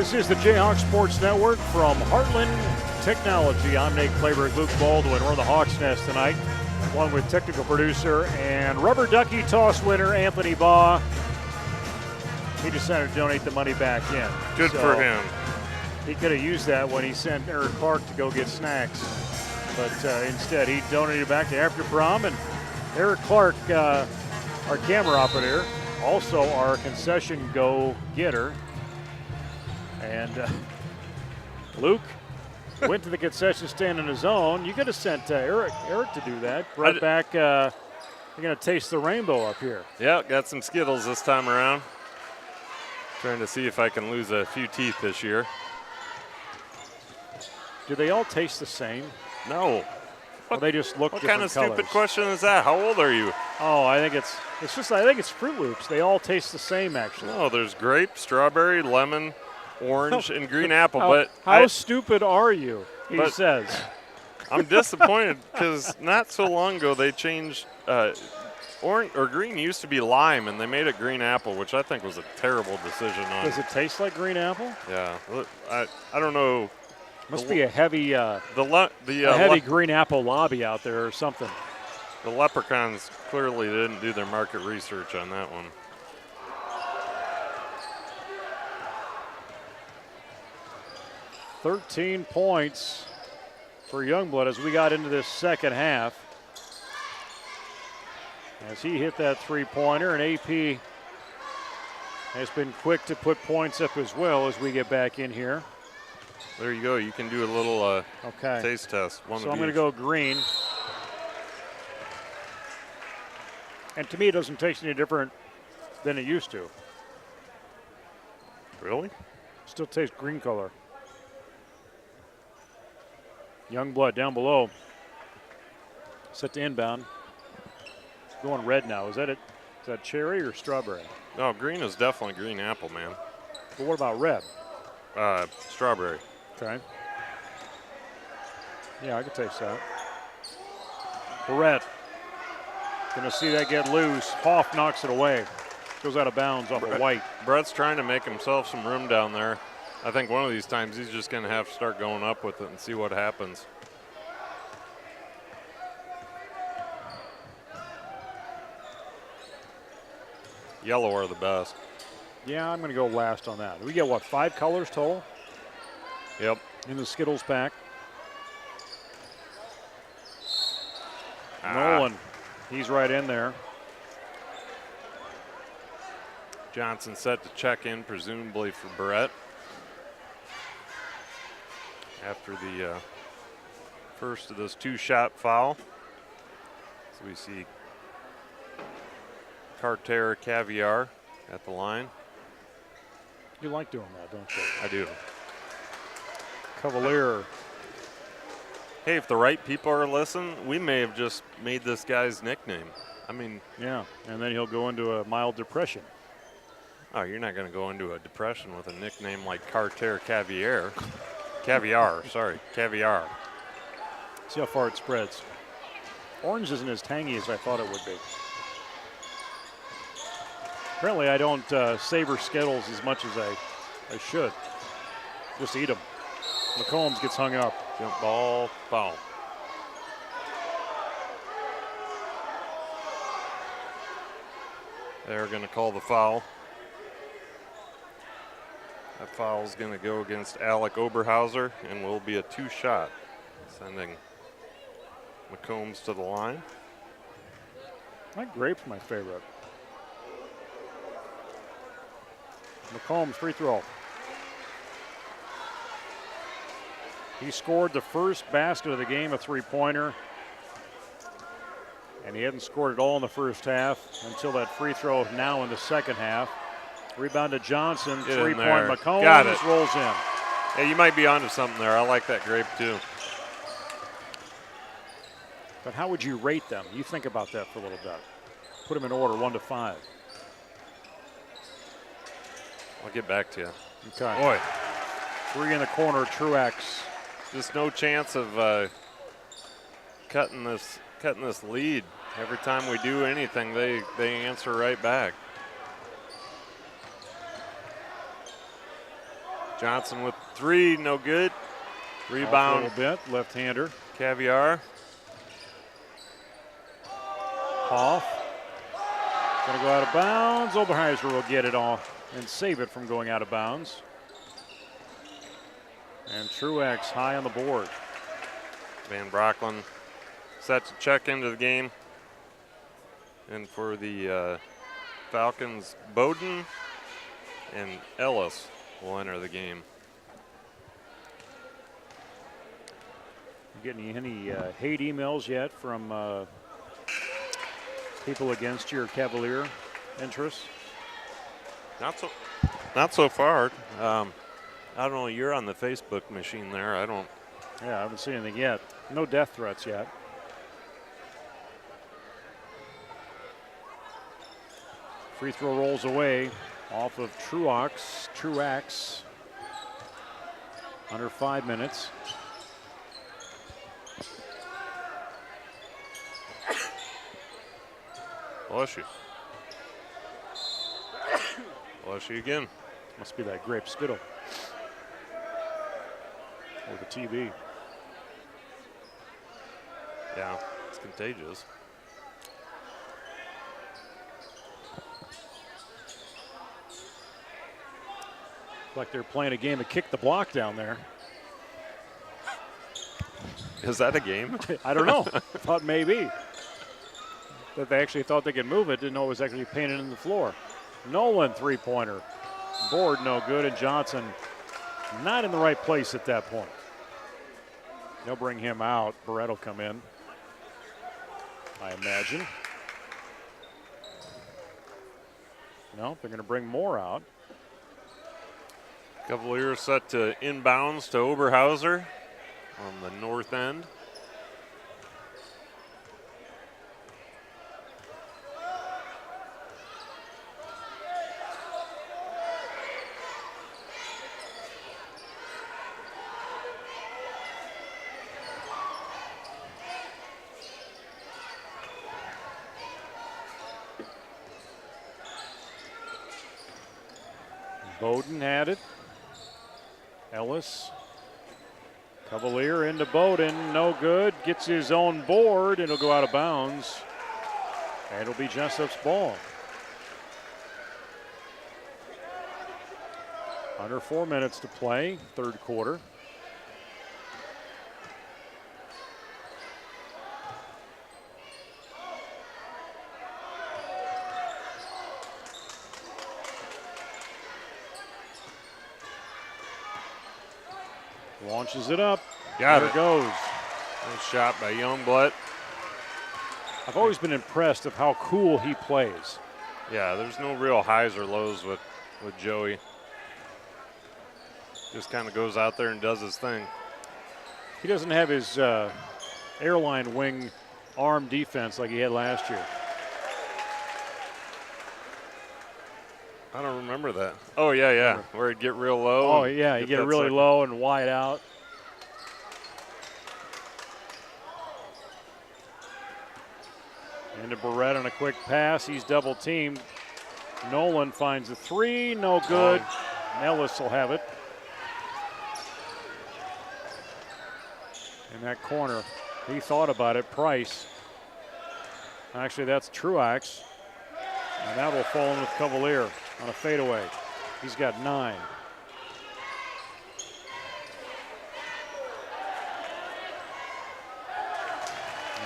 This is the J-Hawks Sports Network from Heartland Technology. I'm Nate Clayburgh, Luke Baldwin. We're in the Hawks Nest tonight, along with technical producer and rubber ducky toss winner Anthony Baugh. He decided to donate the money back in. Good for him. He could have used that when he sent Eric Clark to go get snacks. But instead, he donated back to After Prom. And Eric Clark, our camera operator, also our concession go-getter. And Luke went to the concession stand on his own. You could have sent Eric to do that. Brought back, you're going to taste the rainbow up here. Yeah, got some Skittles this time around. Trying to see if I can lose a few teeth this year. Do they all taste the same? No. Or they just look What different kind of colors? stupid question is that? How old are you? Oh, I think it's Fruit Loops. They all taste the same, actually. No, there's grape, strawberry, lemon, orange, and green apple. How stupid are you? He says. I'm disappointed because not so long ago they changed orange or green used to be lime, and they made it green apple, which I think was a terrible decision. Does it taste like green apple? Yeah, I don't know. Must be a heavy heavy green apple lobby out there or something. The Leprechauns clearly didn't do their market research on that one. $13 points for Youngblood as we got into this second half. As he hit that three-pointer, and AP has been quick to put points up as well as we get back in here. There you go. You can do a little okay. taste test. So I'm going to go green. And to me, it doesn't taste any different than it used to. Really? Still tastes green color. Youngblood down below. Set to inbound. Going red now. Is that it? Is that cherry or strawberry? No, green is definitely green apple, man. But what about red? Strawberry. Okay. Yeah, I can taste that. Barrett. Gonna see that get loose. Hoff knocks it away. Goes out of bounds off of White. Brett's trying to make himself some room down there. I think one of these times he's just gonna have to start going up with it and see what happens. Yellow are the best. Yeah, I'm going to go last on that. We get, what, 5 colors total? Yep. In the Skittles pack. Nolan, he's right in there. Johnson set to check in, presumably for Brett. After the first of this 2-shot foul. So we see Carter Caviar at the line. You like doing that, don't you? I do. Cavalier. Hey, if the right people are listening, we may have just made this guy's nickname. I mean. Yeah, and then he'll go into a mild depression. Oh, you're not going to go into a depression with a nickname like Carter Caviar. Caviar, sorry, Caviar. See how far it spreads. Orange isn't as tangy as I thought it would be. Apparently I don't savor Skittles as much as I should. Just eat them. McCombs gets hung up. Jump ball, foul. They're going to call the foul. That foul is going to go against Alec Oberhauser and will be a 2-shot, sending McCombs to the line. I think grape's my favorite. McCombs free throw. He scored the first basket of the game, a three-pointer. And he hadn't scored at all in the first half until that free throw now in the second half. Rebound to Johnson, three-point McCombs. Got it. Rolls in. Yeah, you might be onto something there. I like that grape too. But how would you rate them? You think about that for a little bit. Put them in order, 1 to 5. I'll get back to you. Okay. Boy. 3 in the corner, Truex. Just no chance of cutting this lead. Every time we do anything, they answer right back. Johnson with 3, no good. Rebound. A little bit, left-hander. Caviar. Hoff. Going to go out of bounds. Oberheiser will get it off and save it from going out of bounds. And Truex high on the board. Van Brocklin set to check into the game. And for the Falcons, Bowden and Ellis will enter the game. You getting any hate emails yet from people against your Cavalier interests? Not so far. I don't know. You're on the Facebook machine there. I don't. Yeah, I haven't seen anything yet. No death threats yet. Free throw rolls away off of Truax. Under 5 minutes. Bless you. Bless you again. Must be that grape Skittle. Or the TV. Yeah, it's contagious. Like they're playing a game of kick the block down there. Is that a game? I don't know. Thought maybe. That they actually thought they could move it. Didn't know it was actually painted in the floor. Nolan three-pointer. Board no good, and Johnson not in the right place at that point. They'll bring him out. Barrett will come in, I imagine. No, they're going to bring Moore out. Cavaliers set to inbounds to Oberhauser on the north end. Bowden had it. Ellis. Cavalier into Bowden, no good. Gets his own board, it'll go out of bounds. And it'll be Jesup's ball. Under 4 minutes to play, third quarter. Launches it up. Got there it. It goes. Nice shot by Youngblood. I've always been impressed of how cool he plays. Yeah, there's no real highs or lows with Joey. Just kind of goes out there and does his thing. He doesn't have his airline wing arm defense like he had last year. I don't remember that. Oh, yeah. Where he'd get real low. Oh, yeah, you get it really low and wide out. Into Barrett on a quick pass. He's double teamed. Nolan finds a three. No good. Ellis will have it. In that corner. He thought about it. Price. Actually, that's Truax. And that will fall in with Cavalier on a fadeaway. He's got 9.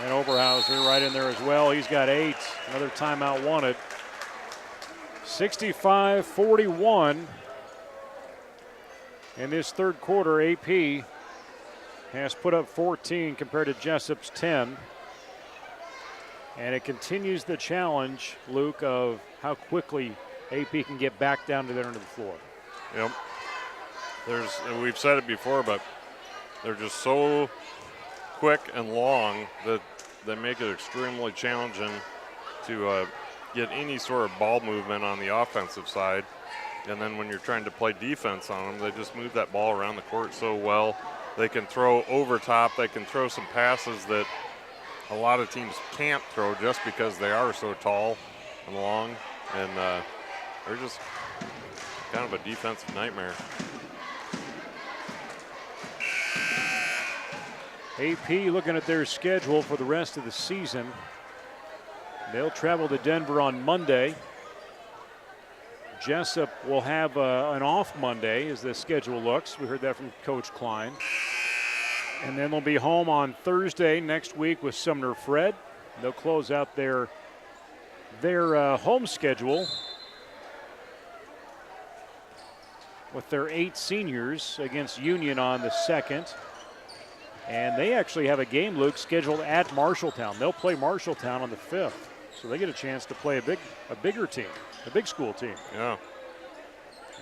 And Oberhauser right in there as well. He's got 8. Another timeout wanted. 65-41. In this third quarter, AP has put up 14 compared to Jesup's 10. And it continues the challenge, Luke, of how quickly AP can get back down to the end of the floor. Yep. We've said it before, but they're just so quick and long that they make it extremely challenging to get any sort of ball movement on the offensive side. And then when you're trying to play defense on them, they just move that ball around the court so well. They can throw over top. They can throw some passes that a lot of teams can't throw just because they are so tall and long. And they're just kind of a defensive nightmare. AP looking at their schedule for the rest of the season. They'll travel to Denver on Monday. Jesup will have an off Monday as the schedule looks. We heard that from Coach Klein. And then they'll be home on Thursday next week with Sumner Fred. They'll close out their their home schedule with their 8 seniors against Union on the 2nd. And they actually have a game, Luke, scheduled at Marshalltown. They'll play Marshalltown on the 5th. So they get a chance to play a bigger team, a big school team. Yeah.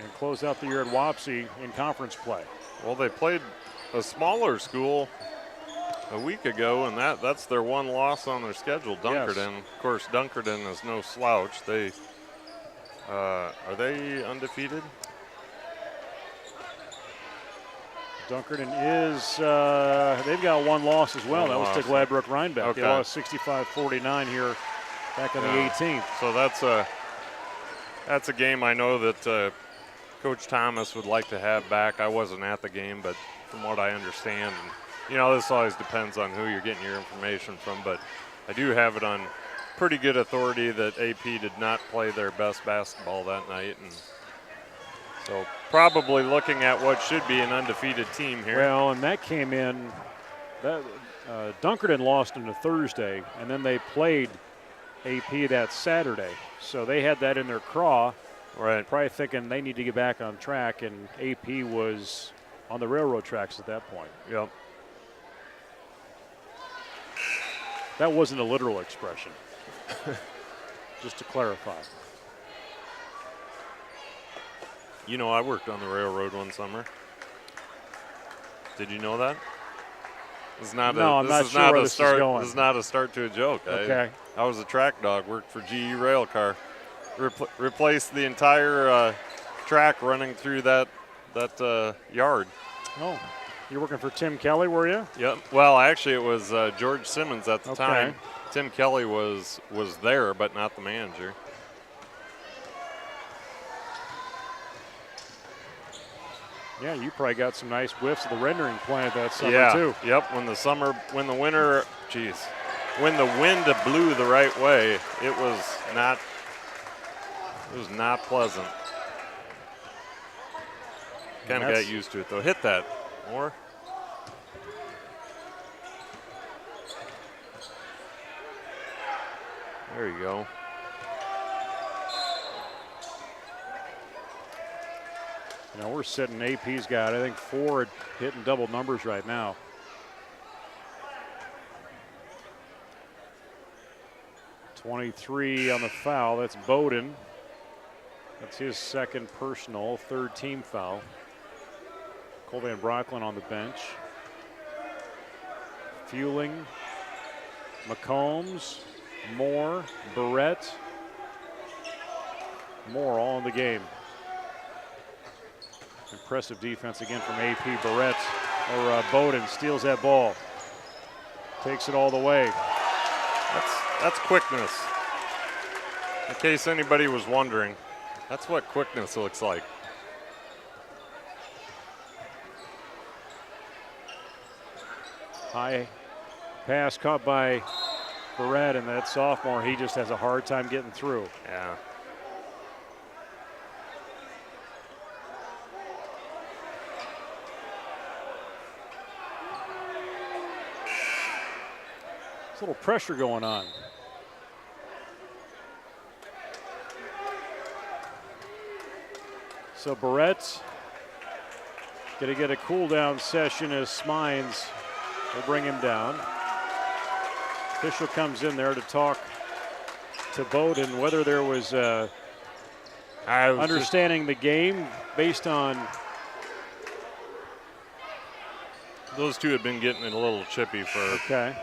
And close out the year at Wapsie in conference play. Well, they played a smaller school a week ago, and that's their one loss on their schedule, Dunkerton. Yes. Of course, Dunkerton is no slouch. They are they undefeated? Dunkerton is, they've got one loss as well. One that was to loss. Gladbrook Rhinebeck. Okay. They lost 65-49 here back on the 18th. So that's a game I know that Coach Thomas would like to have back. I wasn't at the game, but from what I understand, and, you know, this always depends on who you're getting your information from, but I do have it on pretty good authority that AP did not play their best basketball that night, and so probably looking at what should be an undefeated team here. Well, and that came in, Dunkerton lost on a Thursday, and then they played AP that Saturday. So they had that in their craw, Right. probably thinking they need to get back on track, and AP was on the railroad tracks at that point. Yep. That wasn't a literal expression, just to clarify. You know, I worked on the railroad one summer. Did you know that? This is not No, a, I'm this not is sure not where a this is start. going. This is not a start to a joke. Okay. I was a track dog. Worked for GE Railcar. Replaced the entire track running through that yard. Oh, you're working for Tim Kelly, were you? Yep. Well, actually, it was George Simmons at the Okay. time. Tim Kelly was there, but not the manager. Yeah, you probably got some nice whiffs of the rendering plant that summer Yeah. too. Yep. When the wind blew the right way, it was not pleasant. Kind of That's- got used to it though. Hit that more. There you go. You know, we're sitting, AP's got, I think, 4 hitting double numbers right now. .23 on the foul. That's Bowden. That's his second personal, 3rd team foul. Cole Van Brocklin on the bench. Fueling, McCombs, Moore, Barrett. Moore all in the game. Impressive defense again from AP. Barrett, or Bowden, steals that ball. Takes it all the way. That's quickness. In case anybody was wondering, that's what quickness looks like. High pass caught by Barrett, and that sophomore, he just has a hard time getting through. Yeah. There's a little pressure going on. So Barrett's going to get a cool down session as Smines will bring him down. Official comes in there to talk to Bowden whether there was understanding the game based on. Those two have been getting it a little chippy for Okay.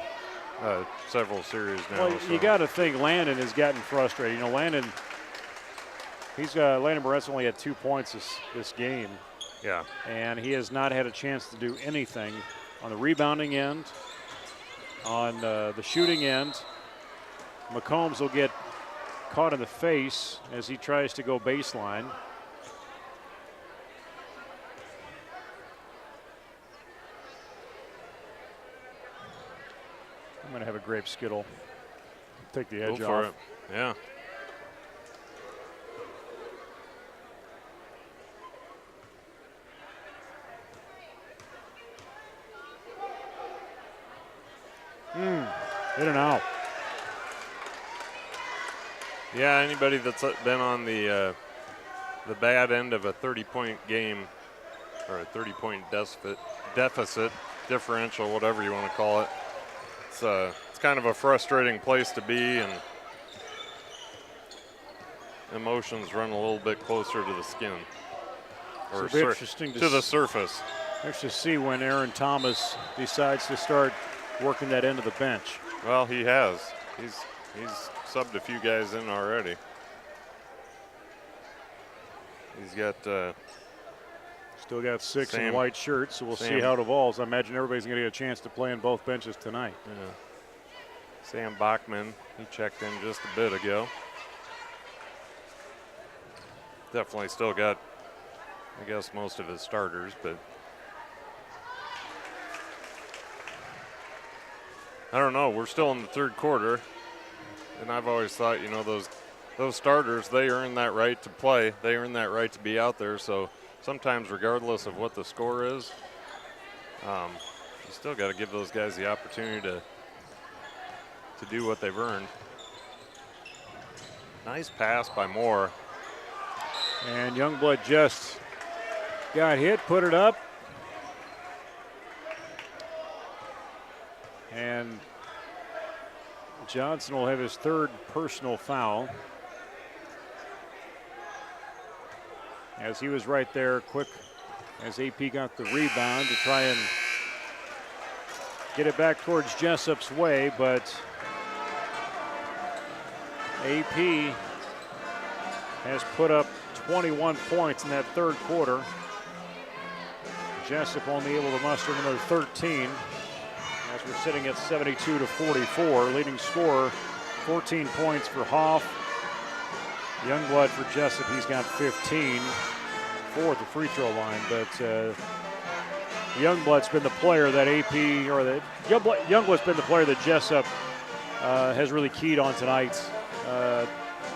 several series now. Well, you got to think Landon has gotten frustrated. You know, Landon Barrett's only had 2 points this game. Yeah. And he has not had a chance to do anything on the rebounding end, on the shooting end. McCombs will get caught in the face as he tries to go baseline. I'm going to have a grape skittle. Take the edge Go for off. it. Yeah. In and out. Yeah, anybody that's been on the bad end of a 30-point game or a 30-point deficit, differential, whatever you want to call it, it's kind of a frustrating place to be, and emotions run a little bit closer to the skin, or It'll be interesting to the surface. Let's just see when Aaron Thomas decides to start working that end of the bench. Well, he has. He's subbed a few guys in already. He's got still got 6 in Sam, white shirts, so we'll see Sam. how it evolves. I imagine everybody's going to get a chance to play on both benches tonight. Yeah. Sam Bachman, he checked in just a bit ago. Definitely still got, I guess, most of his starters, but I don't know. We're still in the third quarter, and I've always thought, you know, those starters, they earn that right to play. They earn that right to be out there. So sometimes, regardless of what the score is, you still got to give those guys the opportunity to do what they've earned. Nice pass by Moore. And Youngblood just got hit, put it up. And Johnson will have his third personal foul. As he was right there, quick as AP got the rebound to try and get it back towards Jesup's way, but AP has put up 21 points in that third quarter. Jesup only able to muster another 13 as we're sitting at 72-44. Leading scorer, 14 points for Hoff. Youngblood for Jesup, he's got 15 for the free throw line, but Youngblood's been the player that AP, or that Youngblood's been the player that Jesup has really keyed on tonight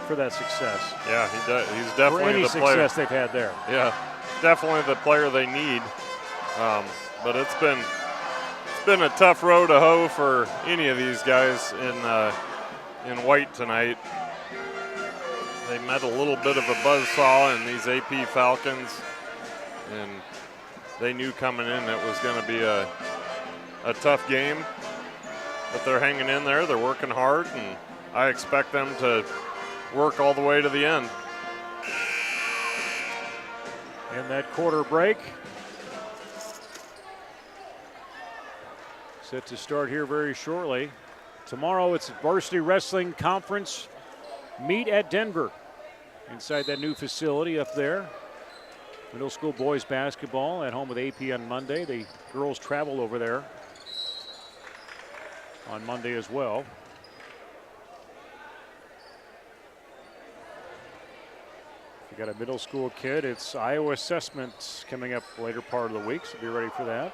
for that success. Yeah, he does. He's For definitely any the player. success they've had there. Yeah, definitely the player they need. But it's been a tough row to hoe for any of these guys in white tonight. They met a little bit of a buzzsaw in these AP Falcons, and they knew coming in it was going to be a tough game. But they're hanging in there. They're working hard, and I expect them to work all the way to the end. In that quarter break. Set to start here very shortly. Tomorrow it's Varsity Wrestling Conference meet at Denver. Inside that new facility up there. Middle school boys basketball at home with AP on Monday. The girls travel over there on Monday as well. If you got a middle school kid, it's Iowa assessments coming up later part of the week, so be ready for that.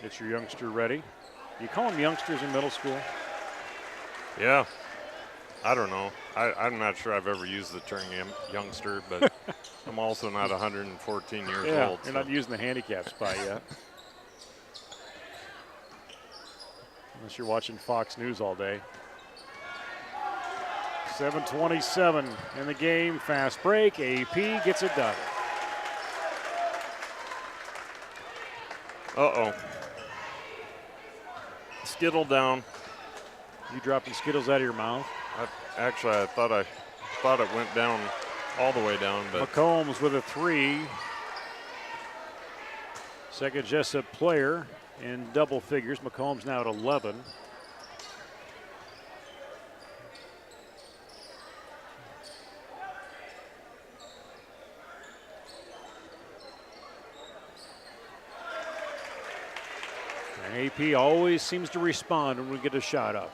Get your youngster ready. You call them youngsters in middle school? Yeah. I don't know. I'm not sure I've ever used the term youngster, but I'm also not 114 years old. You're not using the handicap spot yet. Unless you're watching Fox News all day. 7:27 in the game. Fast break. AP gets it done. Uh-oh. Skittle down. You dropping Skittles out of your mouth? Actually, I thought it went down all the way down, but McCombs with a three. Second Jesup player in double figures. McCombs now at 11. And AP always seems to respond when we get a shot up.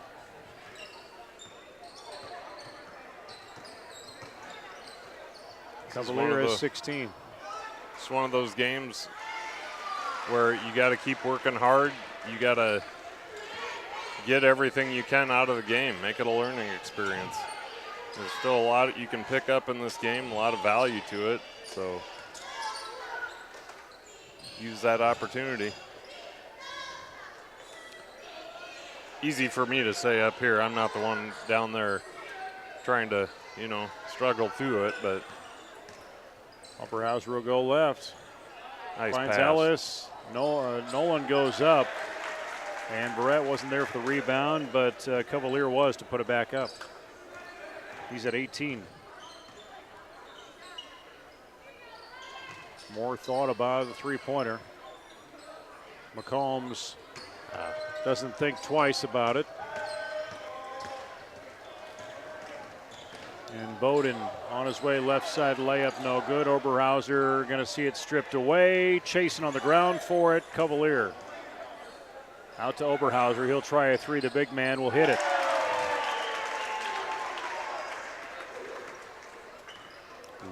Cavalier has 16. it's one of those games where you got to keep working hard. You got to get everything you can out of the game. Make it a learning experience. There's still a lot you can pick up in this game, a lot of value to it. So use that opportunity. easy for me to say up here. I'm not the one down there trying to, struggle through it, but Oberhauser will go left. nice Finds pass. Ellis. Nolan goes up. And Barrett wasn't there for the rebound, but Cavalier was to put it back up. He's at 18. More thought about the three-pointer. McCombs doesn't think twice about it. And Bowden on his way, left side layup, no good. Oberhauser going to see it stripped away. Chasing on the ground for it, Cavalier. Out to Oberhauser, he'll try a three. The big man will hit it.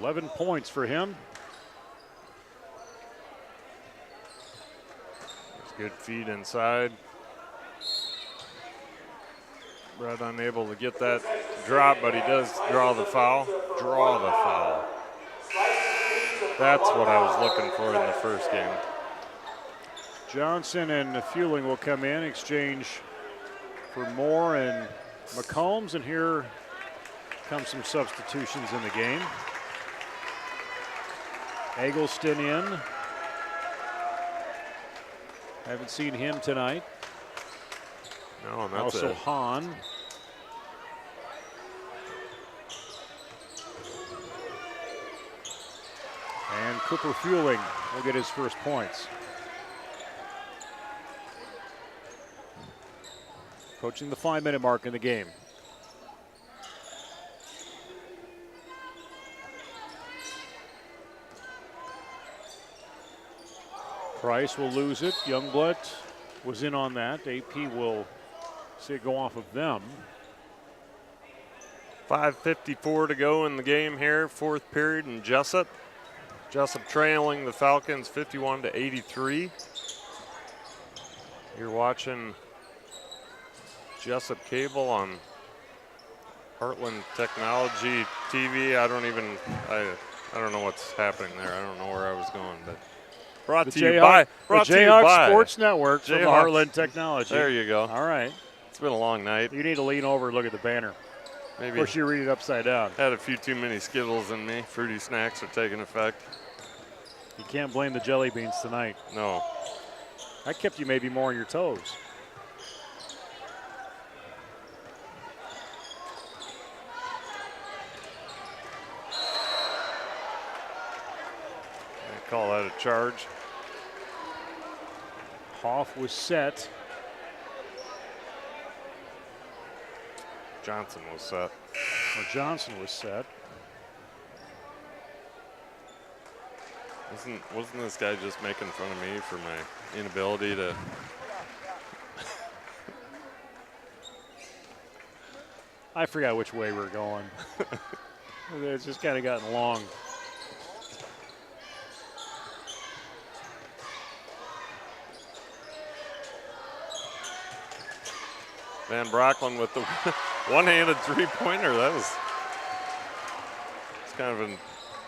$11 points for him. Good feed inside. Brett unable to get that drop, but he does draw the foul. That's what I was looking for in the first game. Johnson and Fueling will come in, exchange for Moore and McCombs, and here come some substitutions in the game. Eggleston in. Haven't seen him tonight. No, and that's Also Hahn. And Cooper Fueling will get his first points. Approaching the 5-minute mark in the game. Price will lose it. Youngblood was in on that. AP will see it go off of them. 5:54 to go in the game here, fourth period in Jesup. Jesup trailing the Falcons 51-83. You're watching Jesup Cable on Heartland Technology TV. I don't know what's happening there. I don't know where I was going, but brought to you by Jayhawks Sports Network from Jayhawks. Heartland Technology. There you go. All right. It's been a long night. You need to lean over and look at the banner. Maybe Of course, you read it upside down. had a few too many Skittles in me. Fruity snacks are taking effect. You can't blame the jelly beans tonight. No. I kept you maybe more on your toes. I call that a charge. Hoff was set. Johnson was set. Or Johnson was set. Wasn't this guy just making fun of me for my inability to? I forgot which way we're going. It's just kind of gotten long. Van Brocklin with the one-handed three-pointer. It's kind of a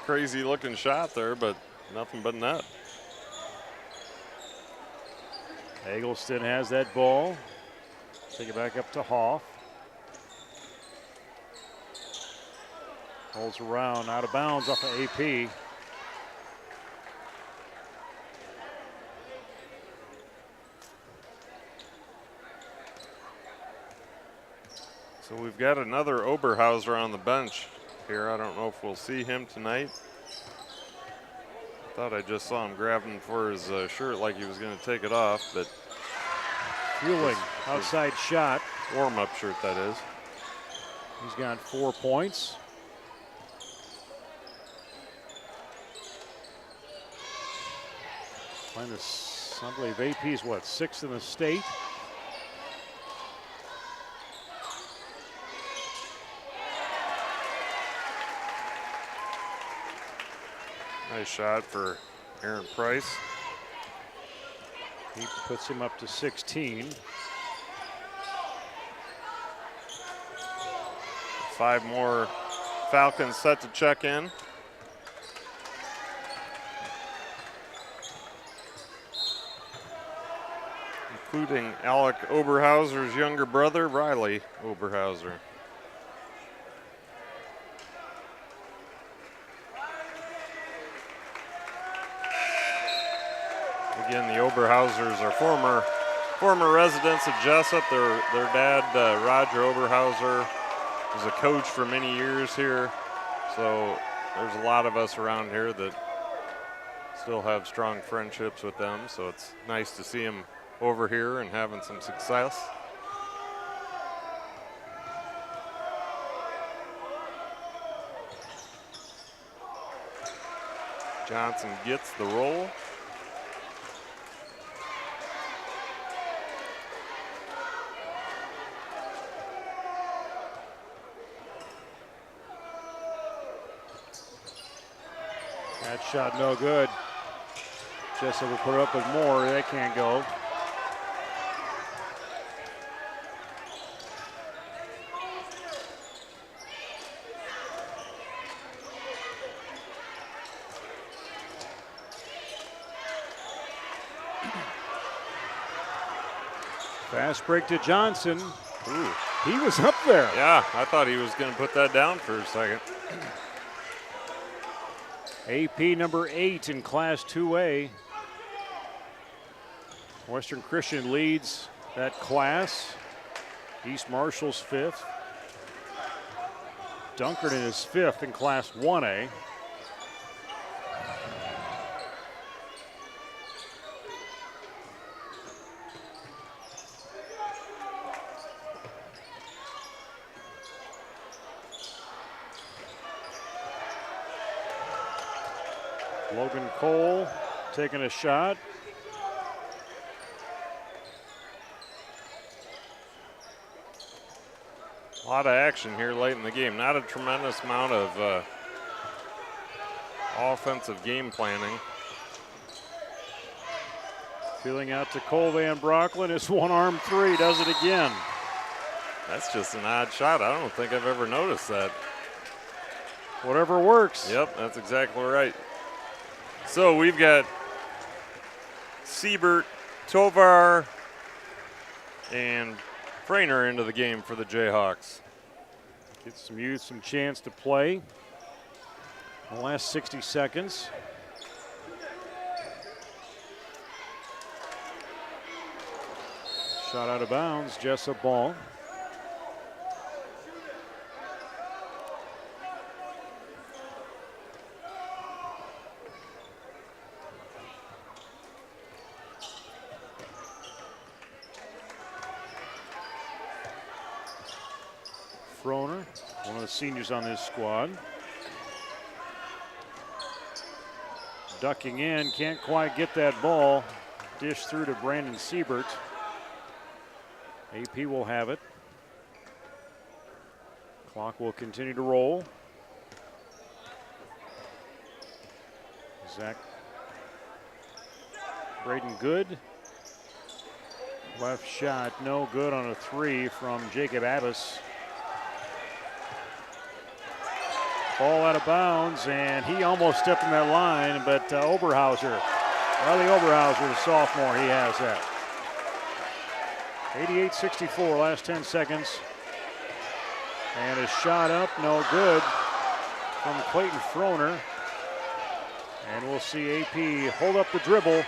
crazy-looking shot there, but nothing but net. Eggleston has that ball. Take it back up to Hoff. Holds around, out of bounds off of AP. So we've got another Oberhauser on the bench here. I don't know if we'll see him tonight. Thought I just saw him grabbing for his shirt like he was going to take it off, but Fueling, outside shot. warm-up shirt, that is. He's got 4 points. Playing this, I believe AP's what, 6th in the state? Nice shot for Aaron Price. He puts him up to 16. 5 more Falcons set to check in. including Alec Oberhauser's younger brother, Riley Oberhauser. Again, the Oberhausers are former residents of Jesup. Their dad, Roger Oberhauser, was a coach for many years here. So there's a lot of us around here that still have strong friendships with them. So it's nice to see them over here and having some success. Johnson gets the roll. That shot no good. Jesup will put it up with more. That can't go. Fast break to Johnson. Ooh, he was up there. Yeah, I thought he was going to put that down for a second. AP number 8 in Class 2A. Western Christian leads that class. East Marshall's 5th. Dunkerton is 5th in Class 1A. Logan Cole taking a shot. A lot of action here late in the game. Not a tremendous amount of offensive game planning. Feeling out to Cole Van Brocklin. His one-arm three does it again. That's just an odd shot. I don't think I've ever noticed that. Whatever works. Yep, that's exactly right. So we've got Siebert, Tovar, and Frainer into the game for the Jayhawks. Get some youth some chance to play. The last 60 seconds. Shot out of bounds, Jesup ball. Froner, one of the seniors on this squad. Ducking in, can't quite get that ball. Dish through to Brandon Siebert. AP will have it. Clock will continue to roll. Zach Braden good. Left shot, no good on a three from Jacob Abbas. Ball out of bounds, and he almost stepped in that line, but Oberhauser, Riley Oberhauser, the sophomore, he has that. 88-64, last 10 seconds. And a shot up, no good from Clayton Froner. And we'll see AP hold up the dribble,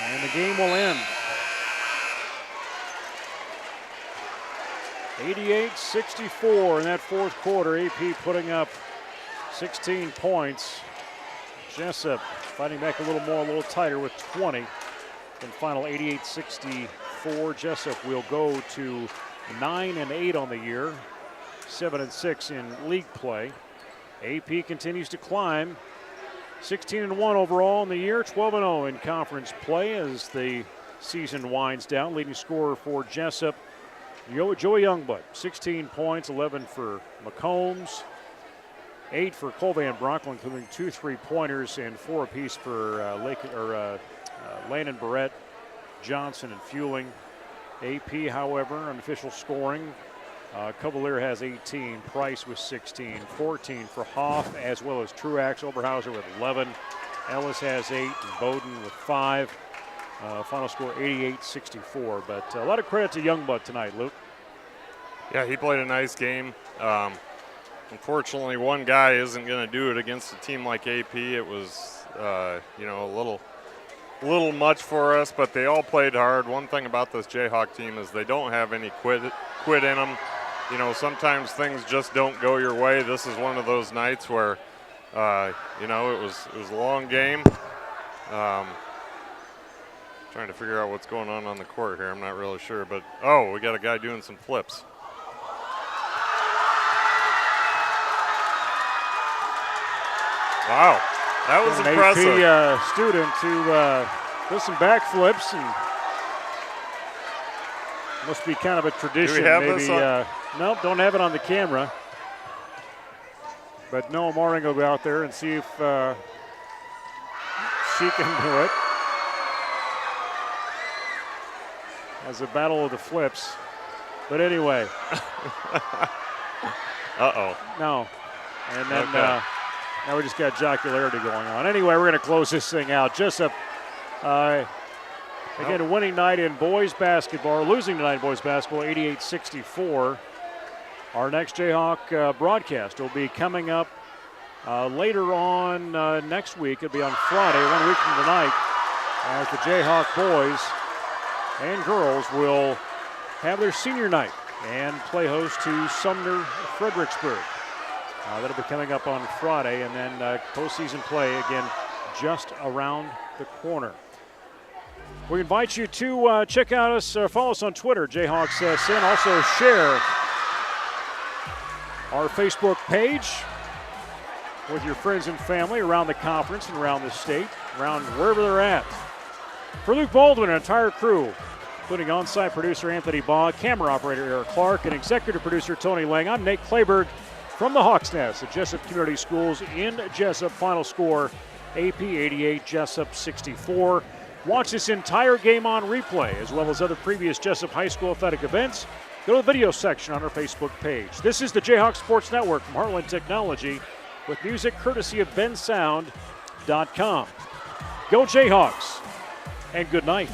and the game will end. 88-64 in that fourth quarter. AP putting up 16 points. Jesup fighting back a little more, a little tighter with 20. And final 88-64. Jesup will go to 9-8 on the year, 7-6 in league play. AP continues to climb. 16-1 overall in the year, 12-0 in conference play as the season winds down. Leading scorer for Jesup, Joey Youngblood, 16 points, 11 for McCombs, 8 for Cole Van Brocklin, including 2 3-pointers and 4 apiece for Landon Barrett, Johnson, and Fueling. AP, however, unofficial scoring. Cavalier has 18, Price with 16, 14 for Hoff, as well as Truax. Oberhauser with 11. Ellis has 8, and Bowden with 5. Final score 88-64. But a lot of credit to Youngblood tonight, Luke. Yeah, he played a nice game. Unfortunately, one guy isn't going to do it against a team like AP. It was, a little much for us, but they all played hard. One thing about this Jayhawk team is they don't have any quit in them. Sometimes things just don't go your way. This is one of those nights where, it was a long game. Trying to figure out what's going on the court here. I'm not really sure, but we got a guy doing some flips. Wow, that was An impressive. AP student who does some backflips, and must be kind of a tradition. Do we have maybe this on? Nope, don't have it on the camera. But Noah Moring will go out there and see if she can do it. As a battle of the flips. But anyway. Uh-oh. No. And then Okay. now we just got jocularity going on. Anyway, we're going to close this thing out. Jesup, again, a winning night in boys basketball, losing tonight in boys basketball, 88-64. Our next Jayhawk broadcast will be coming up later on next week. It'll be on Friday, 1 week from tonight, as the Jayhawk boys and girls will have their senior night and play host to Sumner Fredericksburg. That'll be coming up on Friday, and then postseason play again just around the corner. We invite you to check out us, follow us on Twitter, JayhawksSN. Also share our Facebook page with your friends and family around the conference and around the state, around wherever they're at. For Luke Baldwin and entire crew, including on-site producer Anthony Baugh, camera operator Eric Clark, and executive producer Tony Lang, I'm Nate Clayberg from the Hawks Nest at Jesup Community Schools in Jesup. Final score, AP 88, Jesup 64. Watch this entire game on replay, as well as other previous Jesup High School athletic events. Go to the video section on our Facebook page. This is the Jayhawk Sports Network from Heartland Technology, with music courtesy of bensound.com. Go Jayhawks, and good night.